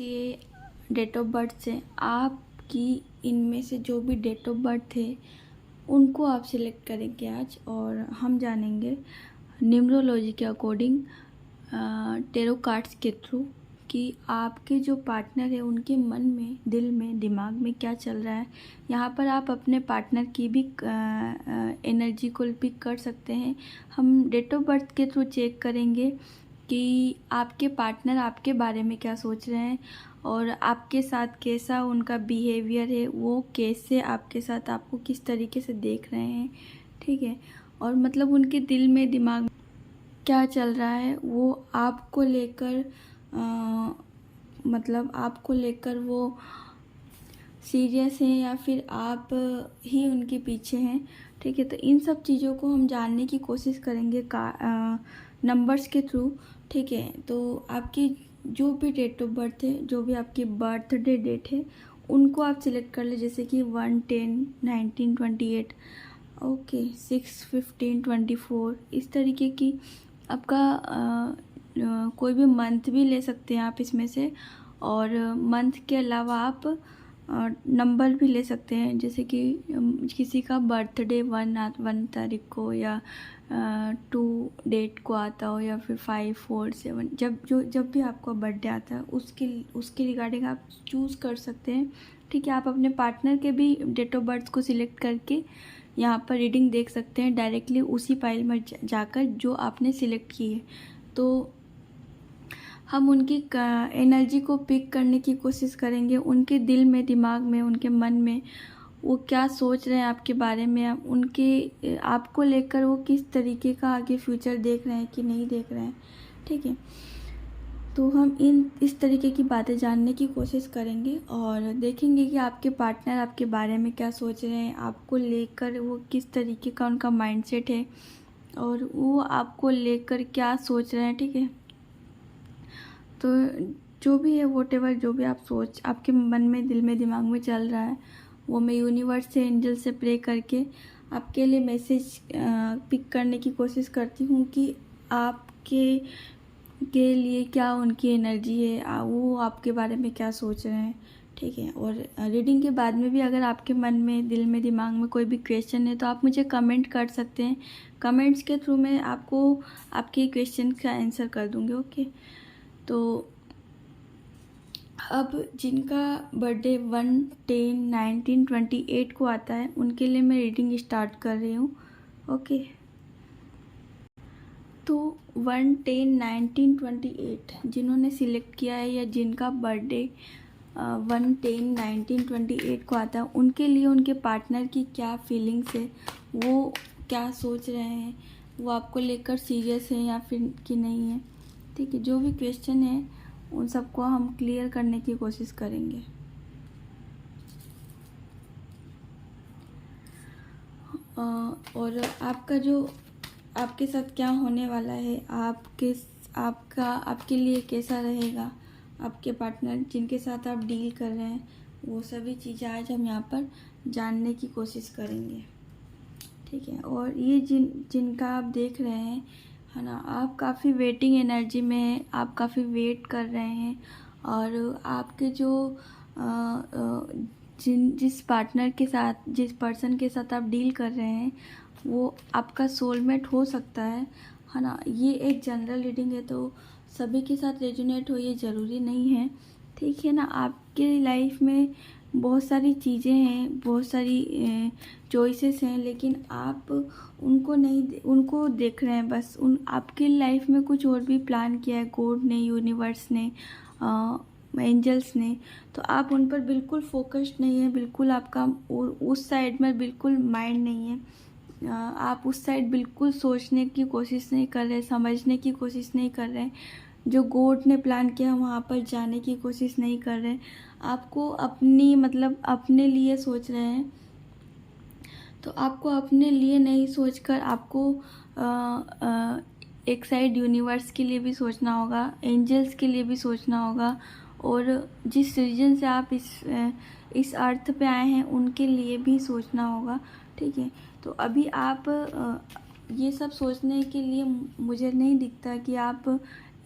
ये date of birth से आपकी इनमें से जो भी डेट ऑफ बर्थ थे उनको आप सिलेक्ट करेंगे आज, और हम जानेंगे न्यूमरोलॉजी के अकॉर्डिंग टेरो कार्ड्स के थ्रू कि आपके जो पार्टनर है उनके मन में, दिल में, दिमाग में क्या चल रहा है। यहाँ पर आप अपने पार्टनर की भी एनर्जी को पिक कर सकते हैं। हम डेट ऑफ बर्थ के थ्रू चेक करेंगे कि आपके पार्टनर आपके बारे में क्या सोच रहे हैं और आपके साथ कैसा उनका बिहेवियर है, वो कैसे आपके साथ आपको किस तरीके से देख रहे हैं, ठीक है। और मतलब उनके दिल में, दिमाग में क्या चल रहा है, वो आपको लेकर मतलब आपको लेकर वो सीरियस हैं या फिर आप ही उनके पीछे हैं, ठीक है। तो इन सब चीज़ों को हम जानने की कोशिश करेंगे नंबर्स के थ्रू, ठीक है। तो आपकी जो भी डेट ऑफ बर्थ है, जो भी आपकी बर्थडे डेट है, उनको आप सिलेक्ट कर ले, जैसे कि 1, 10, 19, 28, ओके, 6, 15, 24, इस तरीके की आपका कोई भी मंथ भी ले सकते हैं आप इसमें से। और मंथ के अलावा आप नंबर भी ले सकते हैं, जैसे कि किसी का बर्थडे 1 तारीख को या 2 डेट को आता हो, या फिर 5, 4, 7, जब भी आपका बर्थडे आता है उसके रिगार्डिंग आप चूज़ कर सकते हैं, ठीक है। आप अपने पार्टनर के भी डेट ऑफ बर्थ को सिलेक्ट करके यहाँ पर रीडिंग देख सकते हैं डायरेक्टली उसी फाइल में जाकर जो आपने सिलेक्ट की है। तो हम उनकी एनर्जी को पिक करने की कोशिश करेंगे, उनके दिल में, दिमाग में, उनके मन में वो क्या सोच रहे हैं आपके बारे में, उनके आपको लेकर वो किस तरीके का आगे फ्यूचर देख रहे हैं कि नहीं देख रहे हैं, ठीक है। तो हम इस तरीके की बातें जानने की कोशिश करेंगे और देखेंगे कि आपके पार्टनर आपके बारे में क्या सोच रहे हैं, आपको लेकर वो किस तरीके का उनका माइंडसेट है और वो आपको लेकर क्या सोच रहे हैं, ठीक है। तो जो भी है, वॉटेवर जो भी आप सोच आपके मन में, दिल में, दिमाग में चल रहा है, वो मैं यूनिवर्स से, एंजल से प्रे करके आपके लिए मैसेज पिक करने की कोशिश करती हूँ कि आपके लिए क्या उनकी एनर्जी है, वो आपके बारे में क्या सोच रहे हैं, ठीक है। और रीडिंग के बाद में भी अगर आपके मन में, दिल में, दिमाग में कोई भी क्वेश्चन है तो आप मुझे कमेंट कर सकते हैं। कमेंट्स के थ्रू मैं आपको आपके क्वेश्चन का आंसर कर दूँगी, ओके। तो अब जिनका बर्थडे 1, 10, 19, 28 को आता है उनके लिए मैं रीडिंग स्टार्ट कर रही हूँ, ओके। तो 1, 10, 19, 28 जिन्होंने सिलेक्ट किया है या जिनका बर्थडे 1, 10, 19, 28 को आता है, उनके लिए उनके पार्टनर की क्या फीलिंग्स है, वो क्या सोच रहे हैं, वो आपको लेकर सीरियस है या फिर कि नहीं है, ठीक है। जो भी क्वेश्चन है उन सबको हम क्लियर करने की कोशिश करेंगे। और आपके साथ क्या होने वाला है, आपके लिए कैसा रहेगा, आपके पार्टनर जिनके साथ आप डील कर रहे हैं, वो सभी चीज़ें आज हम यहाँ पर जानने की कोशिश करेंगे, ठीक है। और ये जिनका आप देख रहे हैं, है ना, आप काफ़ी वेटिंग एनर्जी में हैं, आप काफ़ी वेट कर रहे हैं और आपके जो जिस पार्टनर के साथ, जिस पर्सन के साथ आप डील कर रहे हैं, वो आपका सोलमेट हो सकता है ना। ये एक जनरल रीडिंग है, तो सभी के साथ रेजोनेट हो ये ज़रूरी नहीं है, ठीक है ना। आपके लाइफ में बहुत सारी चीज़ें हैं, बहुत सारी चॉइसेस हैं, लेकिन आप उनको देख रहे हैं बस। आपके लाइफ में कुछ और भी प्लान किया है गॉड ने, यूनिवर्स ने, एंजल्स ने, तो आप उन पर बिल्कुल फोकस्ड नहीं है, बिल्कुल आपका उस साइड में बिल्कुल माइंड नहीं है। आप उस साइड बिल्कुल सोचने की कोशिश नहीं कर रहे, समझने की कोशिश नहीं कर रहे, जो गॉड ने प्लान किया वहाँ पर जाने की कोशिश नहीं कर रहे। आपको अपने लिए सोच रहे हैं, तो आपको अपने लिए नहीं सोचकर आपको एक साइड यूनिवर्स के लिए भी सोचना होगा, एंजल्स के लिए भी सोचना होगा, और जिस रीजन से आप इस अर्थ पे आए हैं उनके लिए भी सोचना होगा, ठीक है। तो अभी आप ये सब सोचने के लिए मुझे नहीं दिखता कि आप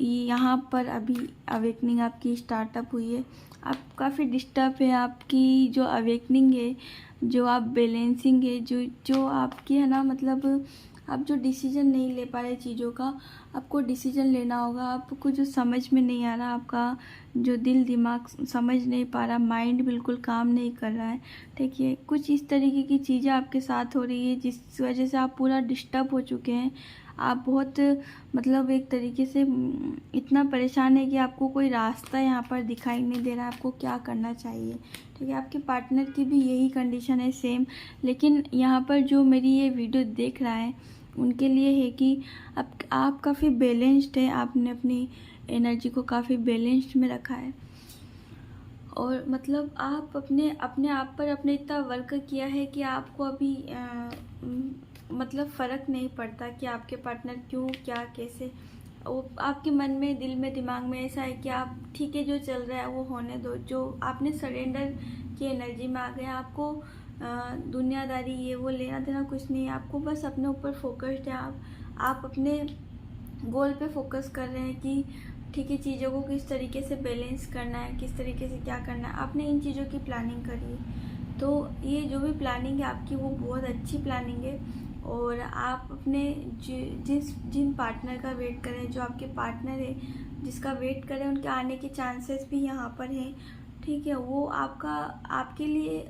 यहाँ पर अभी अवेकनिंग आपकी स्टार्टअप हुई है। आप काफ़ी डिस्टर्ब है, आपकी जो अवेकनिंग है, जो आप बैलेंसिंग है, जो आपकी है ना, मतलब आप जो डिसीजन नहीं ले पा रहे चीज़ों का, आपको डिसीजन लेना होगा। आपको जो समझ में नहीं आ रहा, आपका जो दिल दिमाग समझ नहीं पा रहा, माइंड बिल्कुल काम नहीं कर रहा है, ठीक है। कुछ इस तरीके की चीज़ें आपके साथ हो रही है जिस वजह से आप पूरा डिस्टर्ब हो चुके हैं। आप बहुत मतलब एक तरीके से इतना परेशान है कि आपको कोई रास्ता यहाँ पर दिखाई नहीं दे रहा है, आपको क्या करना चाहिए, ठीक है। आपके पार्टनर की भी यही कंडीशन है सेम, लेकिन यहाँ पर जो मेरी ये वीडियो देख रहा है उनके लिए है कि आप काफ़ी बैलेंस्ड है, आपने अपनी एनर्जी को काफ़ी बैलेंस्ड में रखा है, और मतलब आप अपने आप पर अपने इतना वर्क किया है कि आपको अभी मतलब फ़र्क नहीं पड़ता कि आपके पार्टनर क्यों, क्या, कैसे। वो आपके मन में, दिल में, दिमाग में ऐसा है कि आप ठीक है, जो चल रहा है वो होने दो। जो आपने सरेंडर की एनर्जी में आ गए, आपको दुनियादारी ये वो लेना देना कुछ नहीं है, आपको बस अपने ऊपर फोकस्ड है। आप अपने गोल पे फोकस कर रहे हैं कि ठीक है, चीज़ों को किस तरीके से बैलेंस करना है, किस तरीके से क्या करना है, आपने इन चीज़ों की प्लानिंग करी है। तो ये जो भी प्लानिंग है आपकी, वो बहुत अच्छी प्लानिंग है। और आप अपने जिन पार्टनर का वेट करें, जो आपके पार्टनर है जिसका वेट करें, उनके आने के चांसेस भी यहाँ पर हैं, ठीक है। वो आपके लिए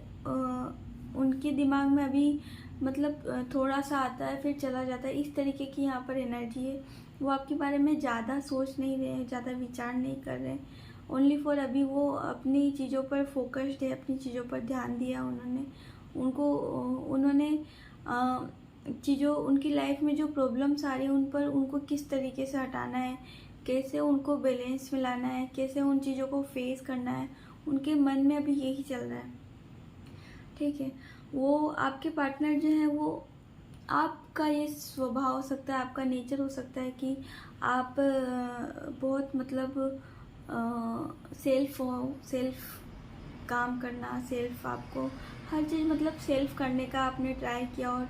उनके दिमाग में अभी मतलब थोड़ा सा आता है फिर चला जाता है, इस तरीके की यहाँ पर एनर्जी है। वो आपके बारे में ज़्यादा सोच नहीं रहे हैं, ज़्यादा विचार नहीं कर रहे हैं। ओनली फॉर अभी वो अपनी चीज़ों पर फोकस्ड है, अपनी चीज़ों पर ध्यान दिया उन्होंने चीज़ों, उनकी लाइफ में जो प्रॉब्लम्स आ रही हैं उन पर उनको किस तरीके से हटाना है, कैसे उनको बैलेंस में लाना है, कैसे उन चीज़ों को फेस करना है, उनके मन में अभी यही चल रहा है, ठीक है। वो आपके पार्टनर जो है, वो आपका ये स्वभाव हो सकता है, आपका नेचर हो सकता है कि आप बहुत मतलब सेल्फ काम करना, सेल्फ आपको हर चीज़ मतलब सेल्फ करने का आपने ट्राई किया और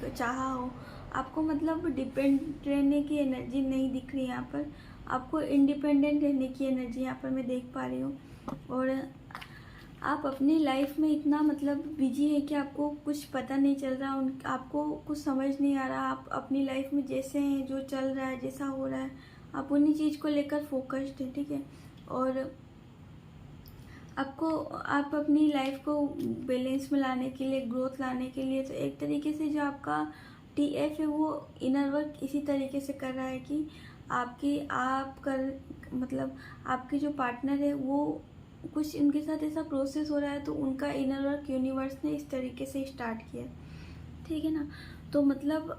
चाहा हो। आपको मतलब डिपेंड रहने की एनर्जी नहीं दिख रही यहाँ पर, आपको इंडिपेंडेंट रहने की एनर्जी यहाँ पर मैं देख पा रही हूँ। और आप अपनी लाइफ में इतना मतलब बिजी है कि आपको कुछ पता नहीं चल रहा, आपको कुछ समझ नहीं आ रहा। आप अपनी लाइफ में जैसे हैं, जो चल रहा है, जैसा हो रहा है, आप उन्हीं चीज़ को लेकर फोकस्ड है, ठीक है। और आप अपनी लाइफ को बैलेंस में लाने के लिए, ग्रोथ लाने के लिए, तो एक तरीके से जो आपका TF है वो इनर वर्क इसी तरीके से कर रहा है कि मतलब आपके जो पार्टनर है वो कुछ उनके साथ ऐसा प्रोसेस हो रहा है, तो उनका इनर वर्क यूनिवर्स ने इस तरीके से स्टार्ट किया, ठीक है ना। तो मतलब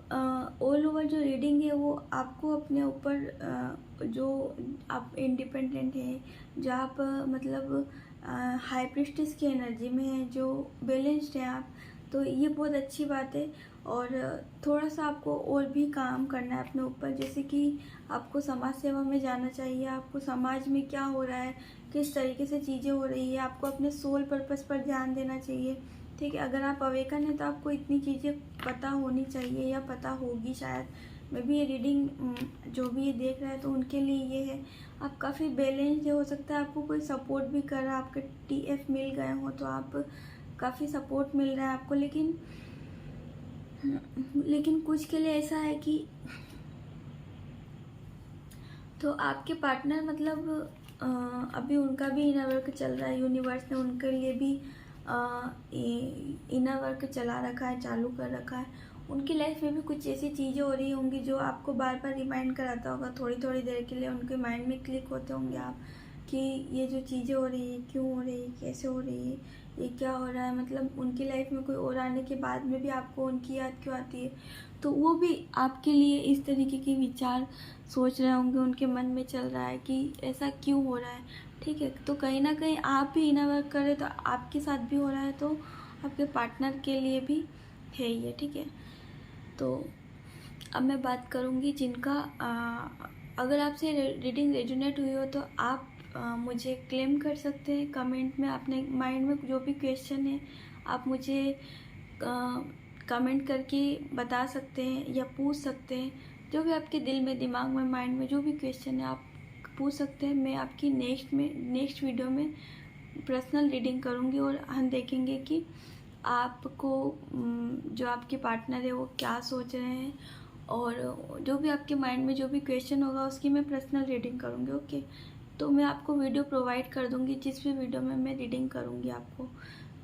ऑल ओवर जो रीडिंग है वो आपको अपने ऊपर जो आप इंडिपेंडेंट हैं, जो आप मतलब हाई प्रिस्टेस की एनर्जी में है, जो बैलेंस्ड है आप, तो ये बहुत अच्छी बात है। और थोड़ा सा आपको और भी काम करना है अपने ऊपर, जैसे कि आपको समाज सेवा में जाना चाहिए, आपको समाज में क्या हो रहा है, किस तरीके से चीज़ें हो रही है, आपको अपने सोल पर्पस पर ध्यान देना चाहिए, ठीक है। अगर आप अवेकन हैं तो आपको इतनी चीज़ें पता होनी चाहिए, या पता होगी शायद। मैं भी ये रीडिंग जो भी ये देख रहा है तो उनके लिए ये है। आप काफ़ी बैलेंस्ड हो सकता है, आपको कोई सपोर्ट भी कर रहा है, आपके TF मिल गए हो तो आप काफ़ी सपोर्ट मिल रहा है आपको, लेकिन कुछ के लिए ऐसा है कि तो आपके पार्टनर मतलब अभी उनका भी इनर वर्क चल रहा है, यूनिवर्स ने उनके लिए भी इनर वर्क चला रखा है, चालू कर रखा है। उनकी लाइफ में भी कुछ ऐसी चीज़ें हो रही होंगी जो आपको बार बार रिमाइंड कराता होगा, थोड़ी थोड़ी देर के लिए उनके माइंड में क्लिक होते होंगे आप कि ये जो चीज़ें हो रही है क्यों हो रही है, कैसे हो रही है, ये क्या हो रहा है। मतलब उनकी लाइफ में कोई और आने के बाद में भी आपको उनकी याद क्यों आती है, तो वो भी आपके लिए इस तरीके के विचार सोच रहे होंगे, उनके मन में चल रहा है कि ऐसा क्यों हो रहा है, ठीक है। तो कहीं ना कहीं आप भी इनर वर्क करें तो आपके साथ भी हो रहा है, तो आपके पार्टनर के लिए भी है ये, ठीक है। तो अब मैं बात करूँगी जिनका अगर आपसे रीडिंग रेजोनेट हुई हो तो आप मुझे क्लेम कर सकते हैं कमेंट में। अपने माइंड में जो भी क्वेश्चन है आप मुझे कमेंट करके बता सकते हैं या पूछ सकते हैं। जो भी आपके दिल में, दिमाग में, माइंड में जो भी क्वेश्चन है आप पूछ सकते हैं। मैं आपकी नेक्स्ट वीडियो में पर्सनल रीडिंग करूँगी और हम देखेंगे कि आपको जो आपके पार्टनर है वो क्या सोच रहे हैं, और जो भी आपके माइंड में जो भी क्वेश्चन होगा उसकी मैं पर्सनल रीडिंग करूँगी। ओके, तो मैं आपको वीडियो प्रोवाइड कर दूँगी जिस भी वीडियो में मैं रीडिंग करूँगी आपको।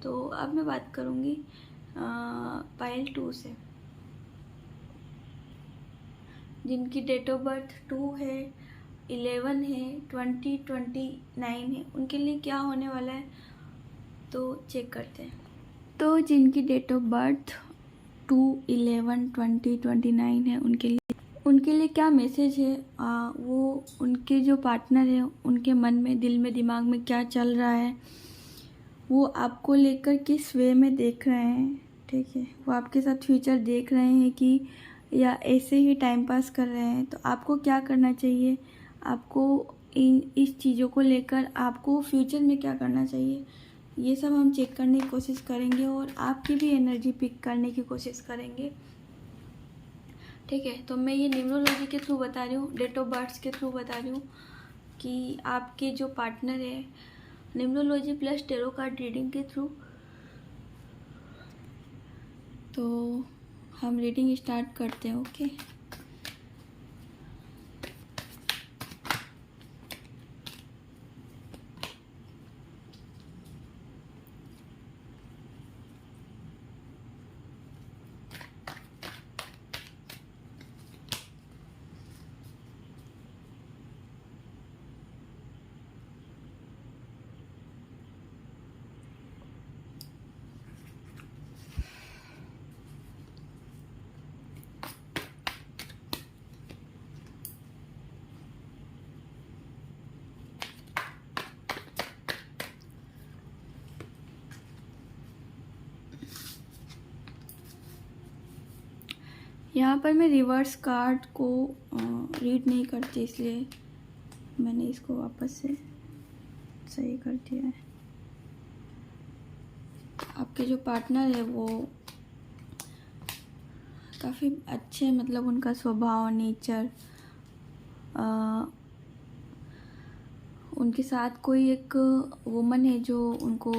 तो अब मैं बात करूँगी पाइल 2 से, जिनकी डेट ऑफ बर्थ 2 है, 11 है, 20, 29 है, उनके लिए क्या होने वाला है तो चेक करते हैं। तो जिनकी डेट ऑफ बर्थ 2, 11, 20, 29 है, उनके लिए क्या मैसेज है, वो उनके जो पार्टनर है उनके मन में, दिल में, दिमाग में क्या चल रहा है, वो आपको लेकर किस वे में देख रहे हैं। ठीक है, वो आपके साथ फ्यूचर देख रहे हैं कि या ऐसे ही टाइम पास कर रहे हैं। तो आपको क्या करना चाहिए, आपको इस चीज़ों को लेकर आपको फ्यूचर में क्या करना चाहिए, ये सब हम चेक करने की कोशिश करेंगे और आपकी भी एनर्जी पिक करने की कोशिश करेंगे। ठीक है, तो मैं ये न्यूमरोलॉजी के थ्रू बता रही हूँ, डेट ऑफ बर्थ के थ्रू बता रही हूँ कि आपके जो पार्टनर है, numerology plus tarot card reading के थ्रू। तो हम रीडिंग स्टार्ट करते हैं। ओके, यहाँ पर मैं रिवर्स कार्ड को रीड नहीं करती, इसलिए मैंने इसको वापस से सही कर दिया है। आपके जो पार्टनर है वो काफ़ी अच्छे, मतलब उनका स्वभाव, नेचर, उनके साथ कोई एक वुमन है जो उनको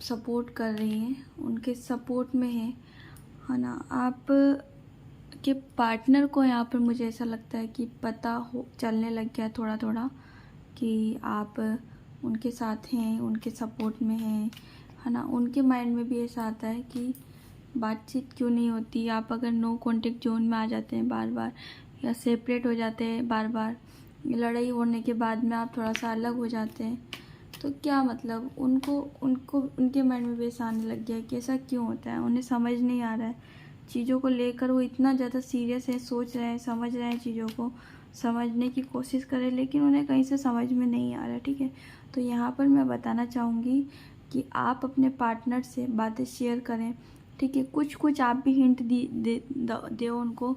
सपोर्ट कर रही है, उनके सपोर्ट में है ना। आप के पार्टनर को यहाँ पर मुझे ऐसा लगता है कि पता हो चलने लग गया थोड़ा थोड़ा कि आप उनके साथ हैं, उनके सपोर्ट में हैं, है ना। उनके माइंड में भी ऐसा आता है कि बातचीत क्यों नहीं होती, आप अगर नो कांटेक्ट जोन में आ जाते हैं बार बार, या सेपरेट हो जाते हैं बार बार, लड़ाई होने के बाद में आप थोड़ा सा अलग हो जाते हैं, तो क्या मतलब उनको उनके माइंड में भी ऐसा आने लग गया है कि ऐसा क्यों होता है। उन्हें समझ नहीं आ रहा है चीज़ों को लेकर, वो इतना ज़्यादा सीरियस है, सोच रहे हैं, समझ रहे हैं, चीज़ों को समझने की कोशिश कर रहे हैं, लेकिन उन्हें कहीं से समझ में नहीं आ रहा। ठीक है, तो यहाँ पर मैं बताना चाहूँगी कि आप अपने पार्टनर से बातें शेयर करें। ठीक है, कुछ आप भी हिंट दे उनको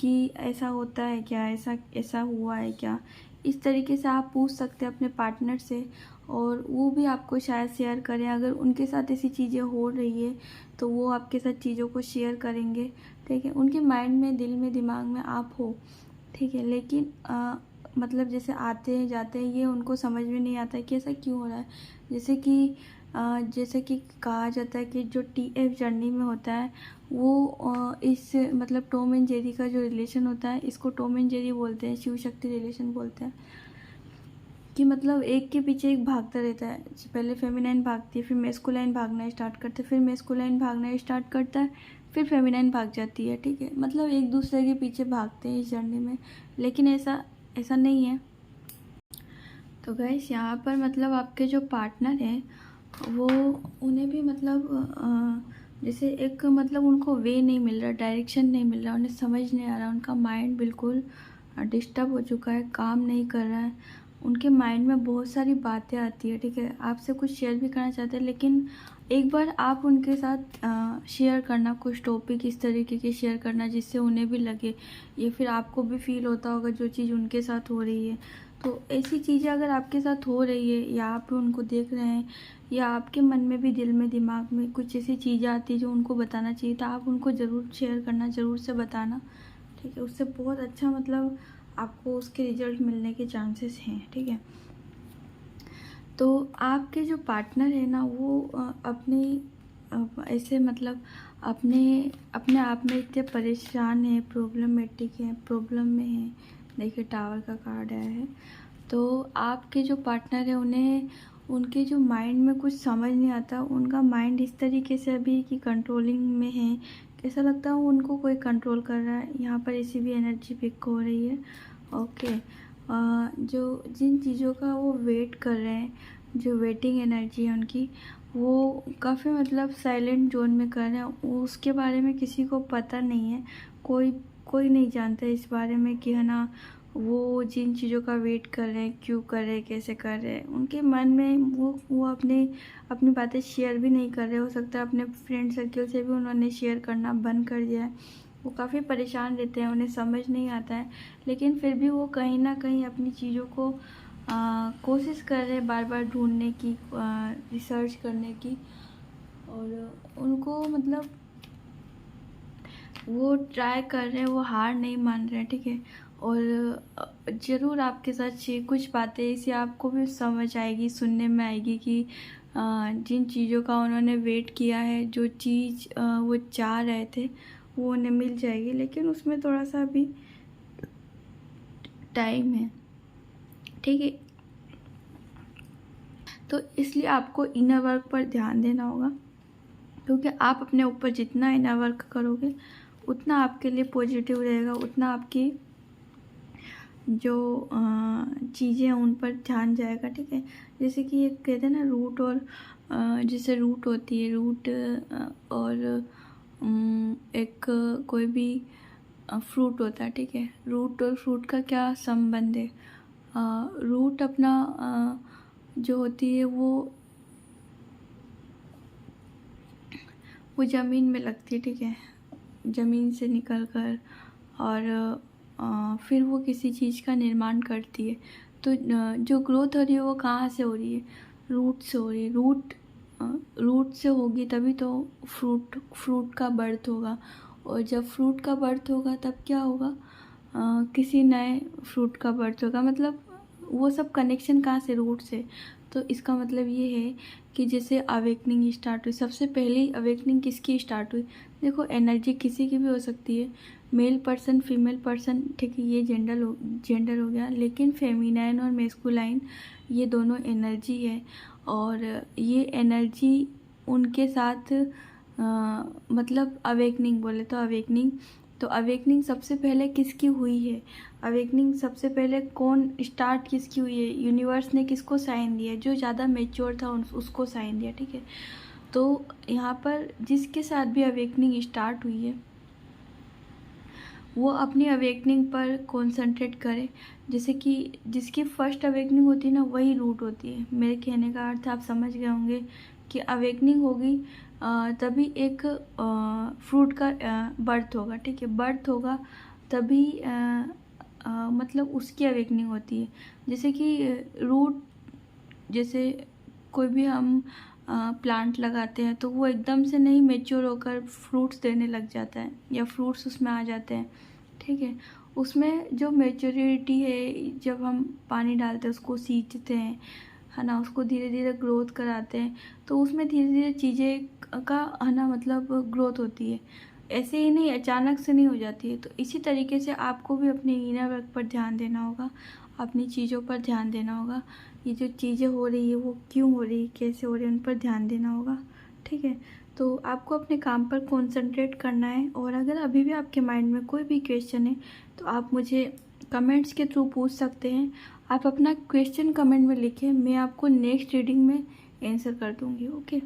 कि ऐसा होता है क्या, ऐसा हुआ है क्या, इस तरीके से आप पूछ सकते हैं अपने पार्टनर से, और वो भी आपको शायद शेयर करें। अगर उनके साथ ऐसी चीज़ें हो रही है तो वो आपके साथ चीज़ों को शेयर करेंगे। ठीक है, उनके माइंड में, दिल में, दिमाग में आप हो। ठीक है, लेकिन मतलब जैसे आते हैं जाते हैं, ये उनको समझ में नहीं आता है कि ऐसा क्यों हो रहा है। जैसे कि कहा जाता है कि जो TF जर्नी में होता है वो इस मतलब टॉम एंड जेरी का जो रिलेशन होता है, इसको टॉम एंड जेरी बोलते हैं, शिव शक्ति रिलेशन बोलते हैं, कि मतलब एक के पीछे एक भागता रहता है। पहले फेमिनाइन भागती है, फिर मेस्कुलाइन भागना स्टार्ट करते हैं, फिर मेस्कुलाइन भागना स्टार्ट करता है, फिर फेमिनाइन भाग जाती है। ठीक है, मतलब एक दूसरे के पीछे भागते हैं इस जर्नी में, लेकिन ऐसा नहीं है। तो गाइस, यहाँ पर मतलब आपके जो पार्टनर हैं वो, उन्हें भी मतलब जैसे एक मतलब उनको वे नहीं मिल रहा, डायरेक्शन नहीं मिल रहा, उन्हें समझ नहीं आ रहा, उनका माइंड बिल्कुल डिस्टर्ब हो चुका है, काम नहीं कर रहा है, उनके माइंड में बहुत सारी बातें आती है। ठीक है, आपसे कुछ शेयर भी करना चाहते हैं, लेकिन एक बार आप उनके साथ शेयर करना, कुछ टॉपिक इस तरीके के शेयर करना जिससे उन्हें भी लगे, या फिर आपको भी फील होता होगा जो चीज़ उनके साथ हो रही है। तो ऐसी चीज़ें अगर आपके साथ हो रही है, या आप उनको देख रहे हैं, या आपके मन में भी, दिल में, दिमाग में कुछ ऐसी चीज़ें आती है जो उनको बताना चाहिए, तो आप उनको ज़रूर शेयर करना, ज़रूर से बताना। ठीक है, उससे बहुत अच्छा मतलब आपको उसके रिजल्ट मिलने के चांसेस हैं, ठीक है। तो आपके जो पार्टनर है ना वो ऐसे मतलब अपने अपने आप में इतने परेशान है, प्रॉब्लमेटिक है, प्रॉब्लम में है। देखिए टावर का कार्ड आया है। तो आपके जो पार्टनर है उन्हें उनके जो माइंड में कुछ समझ नहीं आता। उनका माइंड इस तरीके से अभी कि कंट्रोलिंग में है, ऐसा लगता है उनको कोई कंट्रोल कर रहा है। यहाँ पर ऐसी भी एनर्जी पिक हो रही है। ओके, जो जिन चीज़ों का वो वेट कर रहे हैं, जो वेटिंग एनर्जी है उनकी, वो काफ़ी मतलब साइलेंट जोन में कर रहे हैं। उसके बारे में किसी को पता नहीं है, कोई कोई नहीं जानता इस बारे में कि है ना वो जिन चीज़ों का वेट कर रहे हैं, क्यों कर रहे हैं, कैसे कर रहे हैं। उनके मन में वो अपनी बातें शेयर भी नहीं कर रहे। हो सकता है अपने फ्रेंड सर्कल से भी उन्होंने शेयर करना बंद कर दिया है। वो काफ़ी परेशान रहते हैं, उन्हें समझ नहीं आता है, लेकिन फिर भी वो कहीं ना कहीं अपनी चीज़ों को कोशिश कर रहे हैं, बार बार ढूंढने की, रिसर्च करने की। और उनको मतलब वो ट्राई कर रहे हैं, वो हार नहीं मान रहे हैं, ठीक है। और ज़रूर आपके साथ कुछ बातें ऐसी आपको भी समझ आएगी, सुनने में आएगी कि जिन चीज़ों का उन्होंने वेट किया है, जो चीज़ वो चाह रहे थे वो उन्हें मिल जाएगी, लेकिन उसमें थोड़ा सा अभी टाइम है, ठीक है। तो इसलिए आपको इनर वर्क पर ध्यान देना होगा, क्योंकि आप अपने ऊपर जितना इनर वर्क करोगे उतना आपके लिए पॉजिटिव रहेगा, उतना आपकी जो चीज़ें हैं उन पर ध्यान जाएगा, ठीक है। जैसे कि एक कहते हैं ना रूट, और जैसे रूट होती है, रूट और एक कोई भी फ्रूट होता है, ठीक है। रूट और फ्रूट का क्या संबंध है? रूट अपना जो होती है वो ज़मीन में लगती है, ठीक है। ज़मीन से निकल कर और फिर वो किसी चीज़ का निर्माण करती है। तो जो ग्रोथ हो रही है वो कहाँ से हो रही है? रूट से हो रही है। रूट से होगी तभी तो फ्रूट का बर्थ होगा। और जब फ्रूट का बर्थ होगा तब क्या होगा? किसी नए फ्रूट का बर्थ होगा। मतलब वो सब कनेक्शन कहाँ से? रूट से। तो इसका मतलब ये है कि जैसे अवेकनिंग स्टार्ट हुई, सबसे पहली अवेकनिंग किसकी स्टार्ट हुई? देखो एनर्जी किसी की भी हो सकती है, मेल पर्सन, फीमेल पर्सन, ठीक है, ये जेंडर हो गया। लेकिन फेमिनाइन और मेस्कुलाइन ये दोनों एनर्जी है, और ये एनर्जी उनके साथ मतलब अवेकनिंग बोले तो अवेकनिंग सबसे पहले किसकी हुई है? अवेकनिंग सबसे पहले कौन स्टार्ट किसकी हुई है? यूनिवर्स ने किसको साइन दिया? जो ज़्यादा मेच्योर था उसको साइन दिया, ठीक है। तो यहाँ पर जिसके साथ भी अवेकनिंग स्टार्ट हुई है वो अपनी अवेकनिंग पर कॉन्सेंट्रेट करे। जैसे कि जिसकी फर्स्ट अवेकनिंग होती है ना वही रूट होती है। मेरे कहने का अर्थ आप समझ गए होंगे कि अवेकनिंग होगी तभी एक फ्रूट का बर्थ होगा, ठीक है। बर्थ होगा तभी मतलब उसकी अवेकनिंग होती है। जैसे कि रूट, जैसे कोई भी हम प्लांट लगाते हैं तो वो एकदम से नहीं मैच्योर होकर फ्रूट्स देने लग जाता है या फ्रूट्स उसमें आ जाते हैं, ठीक है। उसमें जो मैच्योरिटी है, जब हम पानी डालते हैं, उसको सींचते हैं, है ना, उसको धीरे धीरे ग्रोथ कराते हैं, तो उसमें धीरे धीरे चीज़ें का है ना मतलब ग्रोथ होती है। ऐसे ही नहीं, अचानक से नहीं हो जाती है। तो इसी तरीके से आपको भी अपने इनर वर्क पर ध्यान देना होगा, अपनी चीज़ों पर ध्यान देना होगा। ये जो चीज़ें हो रही है वो क्यों हो रही है, कैसे हो रही है, उन पर ध्यान देना होगा, ठीक है। तो आपको अपने काम पर कंसंट्रेट करना है। और अगर अभी भी आपके माइंड में कोई भी क्वेश्चन है तो आप मुझे कमेंट्स के थ्रू पूछ सकते हैं। आप अपना क्वेश्चन कमेंट में लिखें, मैं आपको नेक्स्ट रीडिंग में आंसर कर दूँगी, ओके।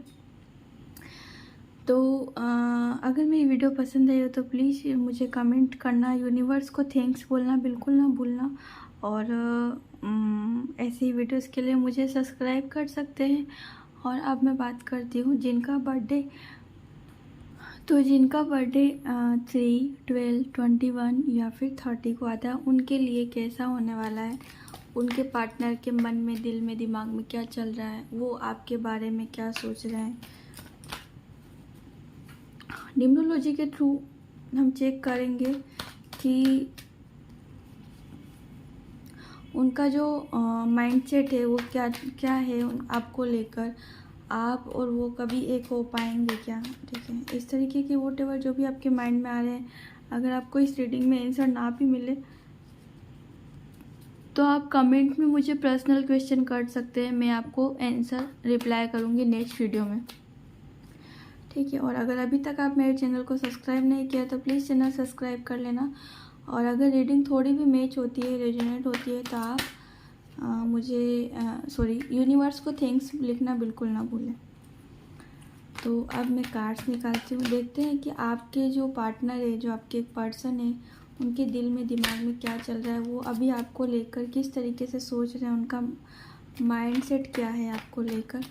तो अगर मेरी वीडियो पसंद आई हो तो प्लीज़ मुझे कमेंट करना, यूनिवर्स को थैंक्स बोलना बिल्कुल ना भूलना। और ऐसी वीडियोस के लिए मुझे सब्सक्राइब कर सकते हैं। और अब मैं बात करती हूँ जिनका बर्थडे 3, 12, 21 या फिर 30 को आता है, उनके लिए कैसा होने वाला है, उनके पार्टनर के मन में, दिल में, दिमाग में क्या चल रहा है, वो आपके बारे में क्या सोच रहे हैं। न्यूमरोलॉजी के थ्रू हम चेक करेंगे कि उनका जो माइंडसेट है वो क्या क्या है आपको लेकर, आप और वो कभी एक हो पाएंगे क्या, ठीक है। इस तरीके के वॉटेवर जो भी आपके माइंड में आ रहे हैं, अगर आपको इस रीडिंग में आंसर ना भी मिले तो आप कमेंट में मुझे पर्सनल क्वेश्चन कर सकते हैं, मैं आपको आंसर रिप्लाई करूँगी नेक्स्ट वीडियो में, ठीक है। और अगर अभी तक आप मेरे चैनल को सब्सक्राइब नहीं किया तो प्लीज़ चैनल सब्सक्राइब कर लेना। और अगर रीडिंग थोड़ी भी मैच होती है, रेजोनेट होती है, तो आप मुझे यूनिवर्स को थैंक्स लिखना बिल्कुल ना भूलें। तो अब मैं कार्ड्स निकालती हूँ, देखते हैं कि आपके जो पार्टनर है, जो आपके एक पर्सन है, उनके दिल में दिमाग में क्या चल रहा है, वो अभी आपको लेकर किस तरीके से सोच रहे हैं, उनका माइंडसेट क्या है आपको लेकर।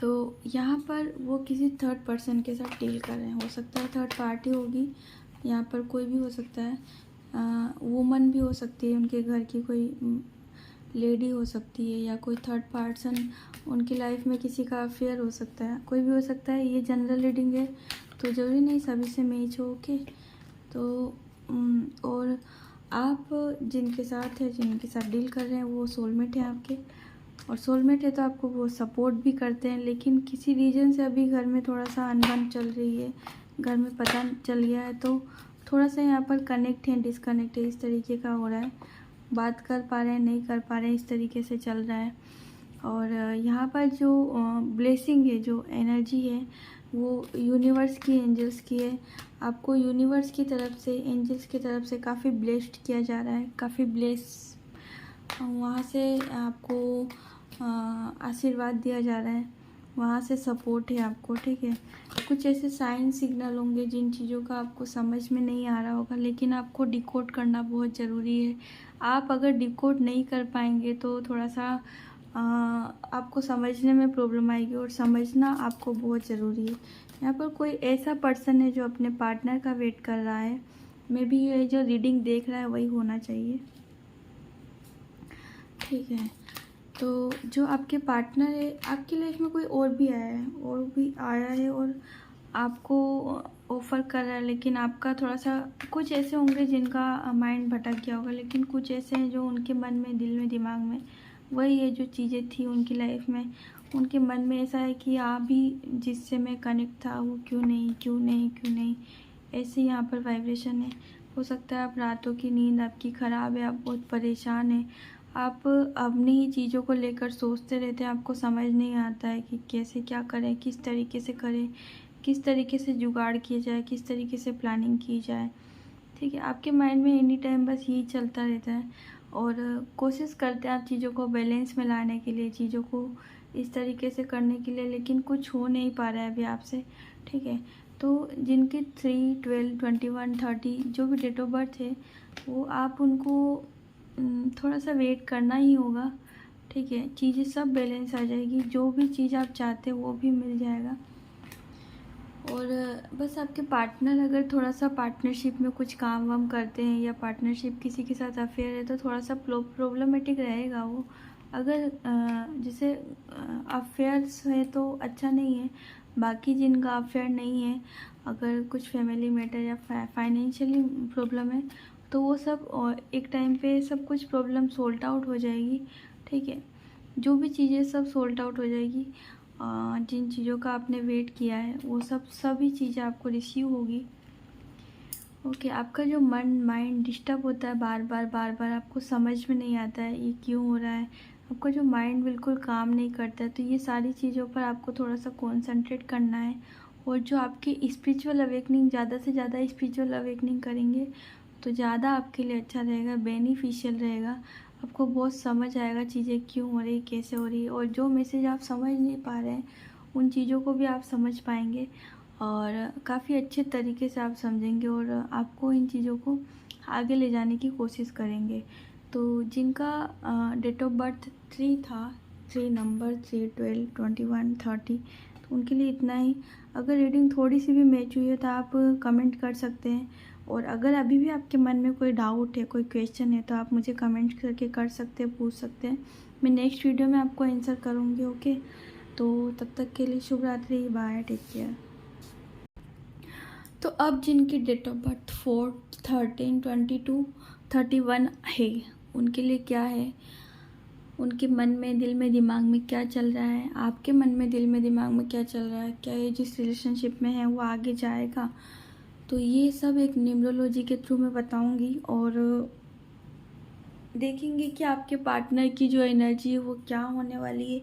तो यहाँ पर वो किसी थर्ड पर्सन के साथ डील कर रहे हैं, हो सकता है थर्ड पार्टी होगी, यहाँ पर कोई भी हो सकता है, वुमन भी हो सकती है, उनके घर की कोई लेडी हो सकती है, या कोई थर्ड पर्सन उनकी लाइफ में किसी का अफेयर हो सकता है, कोई भी हो सकता है। ये जनरल रीडिंग है तो ज़रूरी नहीं सभी से मैच हो, ओके। तो और आप जिनके साथ है, जिनके साथ डील कर रहे हैं, वो सोलमेट है आपके, और सोलमेट है तो आपको वो सपोर्ट भी करते हैं, लेकिन किसी रीज़न से अभी घर में थोड़ा सा अनबन चल रही है, घर में पता चल गया है, तो थोड़ा सा यहाँ पर कनेक्ट है, डिसकनेक्ट है, इस तरीके का हो रहा है, बात कर पा रहे हैं, नहीं कर पा रहे हैं, इस तरीके से चल रहा है। और यहाँ पर जो ब्लेसिंग है, जो एनर्जी है, वो यूनिवर्स की, एंजल्स की है। आपको यूनिवर्स की तरफ से, एंजल्स की तरफ से काफ़ी ब्लेस्ड किया जा रहा है, काफ़ी ब्लेस वहाँ से आपको आशीर्वाद दिया जा रहा है, वहाँ से सपोर्ट है आपको, ठीक है। कुछ ऐसे साइन सिग्नल होंगे जिन चीज़ों का आपको समझ में नहीं आ रहा होगा, लेकिन आपको डिकोड करना बहुत ज़रूरी है। आप अगर डिकोड नहीं कर पाएंगे तो थोड़ा सा आपको समझने में प्रॉब्लम आएगी, और समझना आपको बहुत ज़रूरी है। यहाँ पर कोई ऐसा पर्सन है जो अपने पार्टनर का वेट कर रहा है, मे बी ये जो रीडिंग देख रहा है वही होना चाहिए, ठीक है। तो जो आपके पार्टनर है, आपकी लाइफ में कोई और भी आया है, और आपको ऑफ़र कर रहा है, लेकिन आपका थोड़ा सा, कुछ ऐसे होंगे जिनका माइंड भटक गया होगा, लेकिन कुछ ऐसे हैं जो उनके मन में, दिल में, दिमाग में वही है, जो चीज़ें थी उनकी लाइफ में, उनके मन में ऐसा है कि आप भी जिससे मैं कनेक्ट था वो क्यों नहीं, ऐसे यहाँ पर वाइब्रेशन है। हो सकता है आप रातों की नींद आपकी ख़राब है, आप बहुत परेशान हैं, आप अपनी ही चीज़ों को लेकर सोचते रहते हैं, आपको समझ नहीं आता है कि कैसे क्या करें, किस तरीके से करें, किस तरीके से जुगाड़ किया जाए, किस तरीके से प्लानिंग की जाए, ठीक है। आपके माइंड में एनी टाइम बस यही चलता रहता है, और कोशिश करते हैं आप चीज़ों को बैलेंस में लाने के लिए, चीज़ों को इस तरीके से करने के लिए, लेकिन कुछ हो नहीं पा रहा है अभी आपसे, ठीक है। तो जिनके 3, 12, 21, 30 जो भी डेट ऑफ बर्थ है, वो आप उनको थोड़ा सा वेट करना ही होगा, ठीक है। चीज़ें सब बैलेंस आ जाएगी, जो भी चीज़ आप चाहते हो वो भी मिल जाएगा। और बस आपके पार्टनर अगर थोड़ा सा पार्टनरशिप में कुछ काम वाम करते हैं, या पार्टनरशिप किसी के साथ अफेयर है, तो थोड़ा सा प्रॉब्लमेटिक रहेगा वो। अगर जैसे अफेयर्स है तो अच्छा नहीं है, बाकी जिनका अफेयर नहीं है, अगर कुछ फैमिली मैटर या फाइनेंशियली प्रॉब्लम है, तो वो सब एक टाइम पे सब कुछ प्रॉब्लम सॉल्ट आउट हो जाएगी, ठीक है। जो भी चीज़ें सब सॉल्ट आउट हो जाएगी, जिन चीज़ों का आपने वेट किया है वो सभी चीज़ें आपको रिसीव होगी, ओके। आपका जो माइंड डिस्टर्ब होता है बार बार, आपको समझ में नहीं आता है ये क्यों हो रहा है, आपका जो माइंड बिल्कुल काम नहीं करता है, तो ये सारी चीज़ों पर आपको थोड़ा सा कॉन्सेंट्रेट करना है। और जो आपकी स्पिरिचुअल अवेकनिंग, ज़्यादा से ज़्यादा स्पिरिचुअल अवेकनिंग करेंगे तो ज़्यादा आपके लिए अच्छा रहेगा, बेनिफिशियल रहेगा, आपको बहुत समझ आएगा चीज़ें क्यों हो रही, कैसे हो रही है, और जो मैसेज आप समझ नहीं पा रहे हैं उन चीज़ों को भी आप समझ पाएंगे, और काफ़ी अच्छे तरीके से आप समझेंगे, और आपको इन चीज़ों को आगे ले जाने की कोशिश करेंगे। तो जिनका डेट ऑफ बर्थ 3 था, 3 नंबर, 3, 12, 21, 30, तो उनके लिए इतना ही। अगर रीडिंग थोड़ी सी भी मैच हुई है तो आप कमेंट कर सकते हैं, और अगर अभी भी आपके मन में कोई डाउट है, कोई क्वेश्चन है, तो आप मुझे कमेंट करके कर सकते हैं, पूछ सकते हैं, मैं नेक्स्ट वीडियो में आपको आंसर करूँगी, ओके। तो तब तक के लिए शुभ रात्रि, बाय, टेक केयर। तो अब जिनकी डेट ऑफ बर्थ 4, 13, 22, 31 है, उनके लिए क्या है, उनके मन में, दिल में, दिमाग में क्या चल रहा है, आपके मन में, दिल में, दिमाग में क्या चल रहा है, क्या ये जिस रिलेशनशिप में है वो आगे जाएगा। तो ये सब एक न्यूमरोलॉजी के थ्रू मैं बताऊंगी और देखेंगे कि आपके पार्टनर की जो एनर्जी है वो क्या होने वाली है,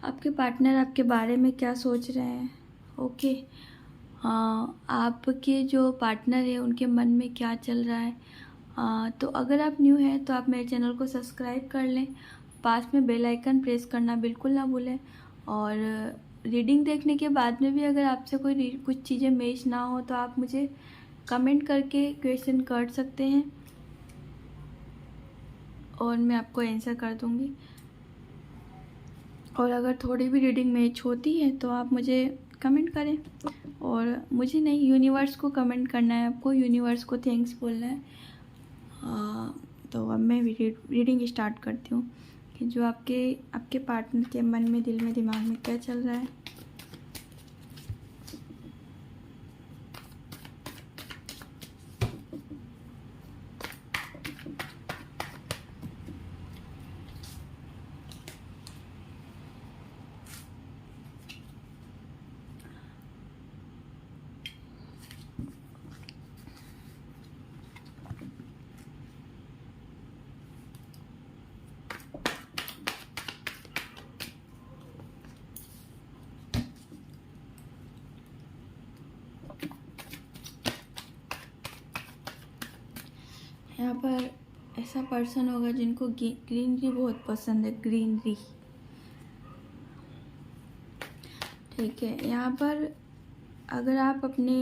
आपके पार्टनर आपके बारे में क्या सोच रहे हैं। ओके, हाँ, आपके जो पार्टनर है उनके मन में क्या चल रहा है। तो अगर आप न्यू हैं तो आप मेरे चैनल को सब्सक्राइब कर लें, पास में बेल आइकन प्रेस करना बिल्कुल ना भूलें। और रीडिंग देखने के बाद में भी अगर आपसे कोई कुछ चीज़ें मैच ना हो तो आप मुझे कमेंट करके क्वेश्चन कर सकते हैं और मैं आपको आंसर कर दूँगी। और अगर थोड़ी भी रीडिंग मैच होती है तो आप मुझे कमेंट करें, और मुझे नहीं, यूनिवर्स को कमेंट करना है, आपको यूनिवर्स को थैंक्स बोलना है। तो अब मैं रीडिंग स्टार्ट करती हूँ कि जो आपके पार्टनर के मन में, दिल में, दिमाग में क्या चल रहा है। यहाँ पर ऐसा पर्सन होगा जिनको ग्रीनरी बहुत पसंद है, ग्रीनरी। ठीक है, यहाँ पर अगर आप अपने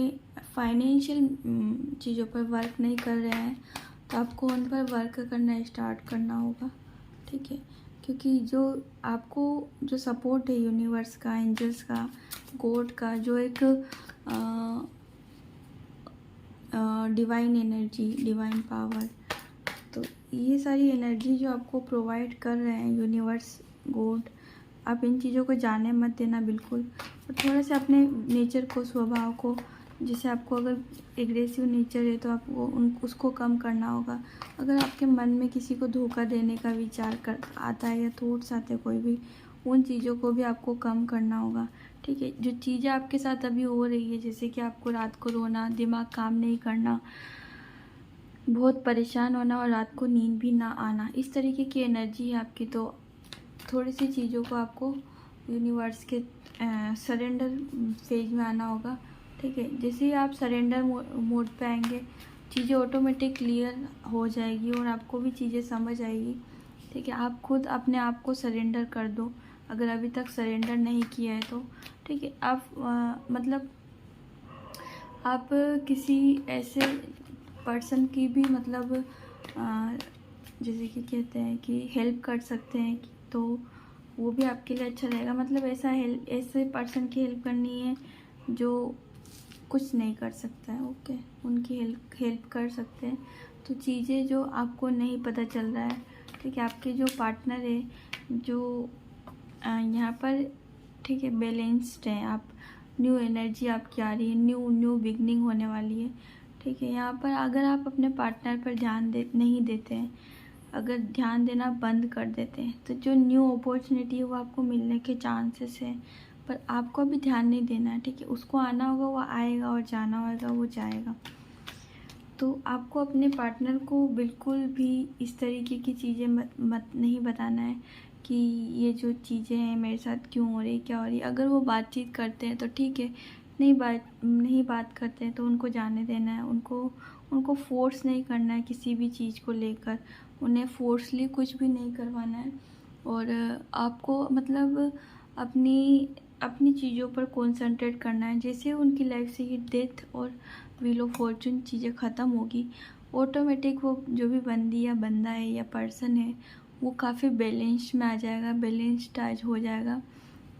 फाइनेंशियल चीज़ों पर वर्क नहीं कर रहे हैं तो आपको उन पर वर्क करना स्टार्ट करना होगा। ठीक है, क्योंकि जो आपको जो सपोर्ट है यूनिवर्स का, एंजल्स का, गॉड का, जो एक डिवाइन एनर्जी, डिवाइन पावर, तो ये सारी एनर्जी जो आपको प्रोवाइड कर रहे हैं यूनिवर्स, गॉड, आप इन चीज़ों को जाने मत देना बिल्कुल। और थोड़ा सा अपने नेचर को, स्वभाव को, जैसे आपको अगर एग्रेसिव नेचर है तो आपको उसको कम करना होगा। अगर आपके मन में किसी को धोखा देने का विचार कर आता है या थॉट्स आते हैं कोई भी, उन चीज़ों को भी आपको कम करना होगा। ठीक है, जो चीज़ें आपके साथ अभी हो रही है, जैसे कि आपको रात को रोना, दिमाग काम नहीं करना, बहुत परेशान होना और रात को नींद भी ना आना, इस तरीके की एनर्जी है आपकी। तो थोड़ी सी चीज़ों को आपको यूनिवर्स के सरेंडर फेज में आना होगा। ठीक है, जैसे ही आप सरेंडर मोड पे आएंगे, चीज़ें ऑटोमेटिक क्लियर हो जाएगी और आपको भी चीज़ें समझ आएगी। ठीक है, आप खुद अपने आप को सरेंडर कर दो अगर अभी तक सरेंडर नहीं किया है तो। ठीक है, आप मतलब आप किसी ऐसे पर्सन की भी मतलब जैसे कि कहते हैं कि हेल्प कर सकते हैं, तो वो भी आपके लिए अच्छा रहेगा। मतलब ऐसे पर्सन की हेल्प करनी है जो कुछ नहीं कर सकता है। ओके, उनकी हेल्प कर सकते हैं। तो चीज़ें जो आपको नहीं पता चल रहा है, ठीक है, आपके जो पार्टनर है जो यहाँ पर, ठीक है, बैलेंस्ड है, आप न्यू एनर्जी आपकी आ रही है, न्यू बिगनिंग होने वाली है। ठीक है, यहाँ पर अगर आप अपने पार्टनर पर ध्यान नहीं देते हैं, अगर ध्यान देना बंद कर देते हैं, तो जो न्यू अपॉर्चुनिटी है वो आपको मिलने के चांसेस हैं, पर आपको अभी ध्यान नहीं देना है। ठीक है, उसको आना होगा वो आएगा और जाना होगा वो जाएगा। तो आपको अपने पार्टनर को बिल्कुल भी इस तरीके की चीज़ें मत नहीं बताना है कि ये जो चीज़ें हैं मेरे साथ क्यों हो रही, क्या हो रही। अगर वो बातचीत करते हैं तो ठीक है, नहीं बात करते हैं तो उनको जाने देना है। उनको फोर्स नहीं करना है किसी भी चीज़ को लेकर, उन्हें फोर्सली कुछ भी नहीं करवाना है। और आपको मतलब अपनी चीज़ों पर कंसंट्रेट करना है। जैसे उनकी लाइफ से ये डेथ और व्हील ऑफ फॉर्चून चीज़ें ख़त्म होगी, ऑटोमेटिक वो जो भी बंदी या बंदा है या पर्सन है वो काफ़ी बैलेंस्ड में आ जाएगा, बैलेंस्ड आज हो जाएगा।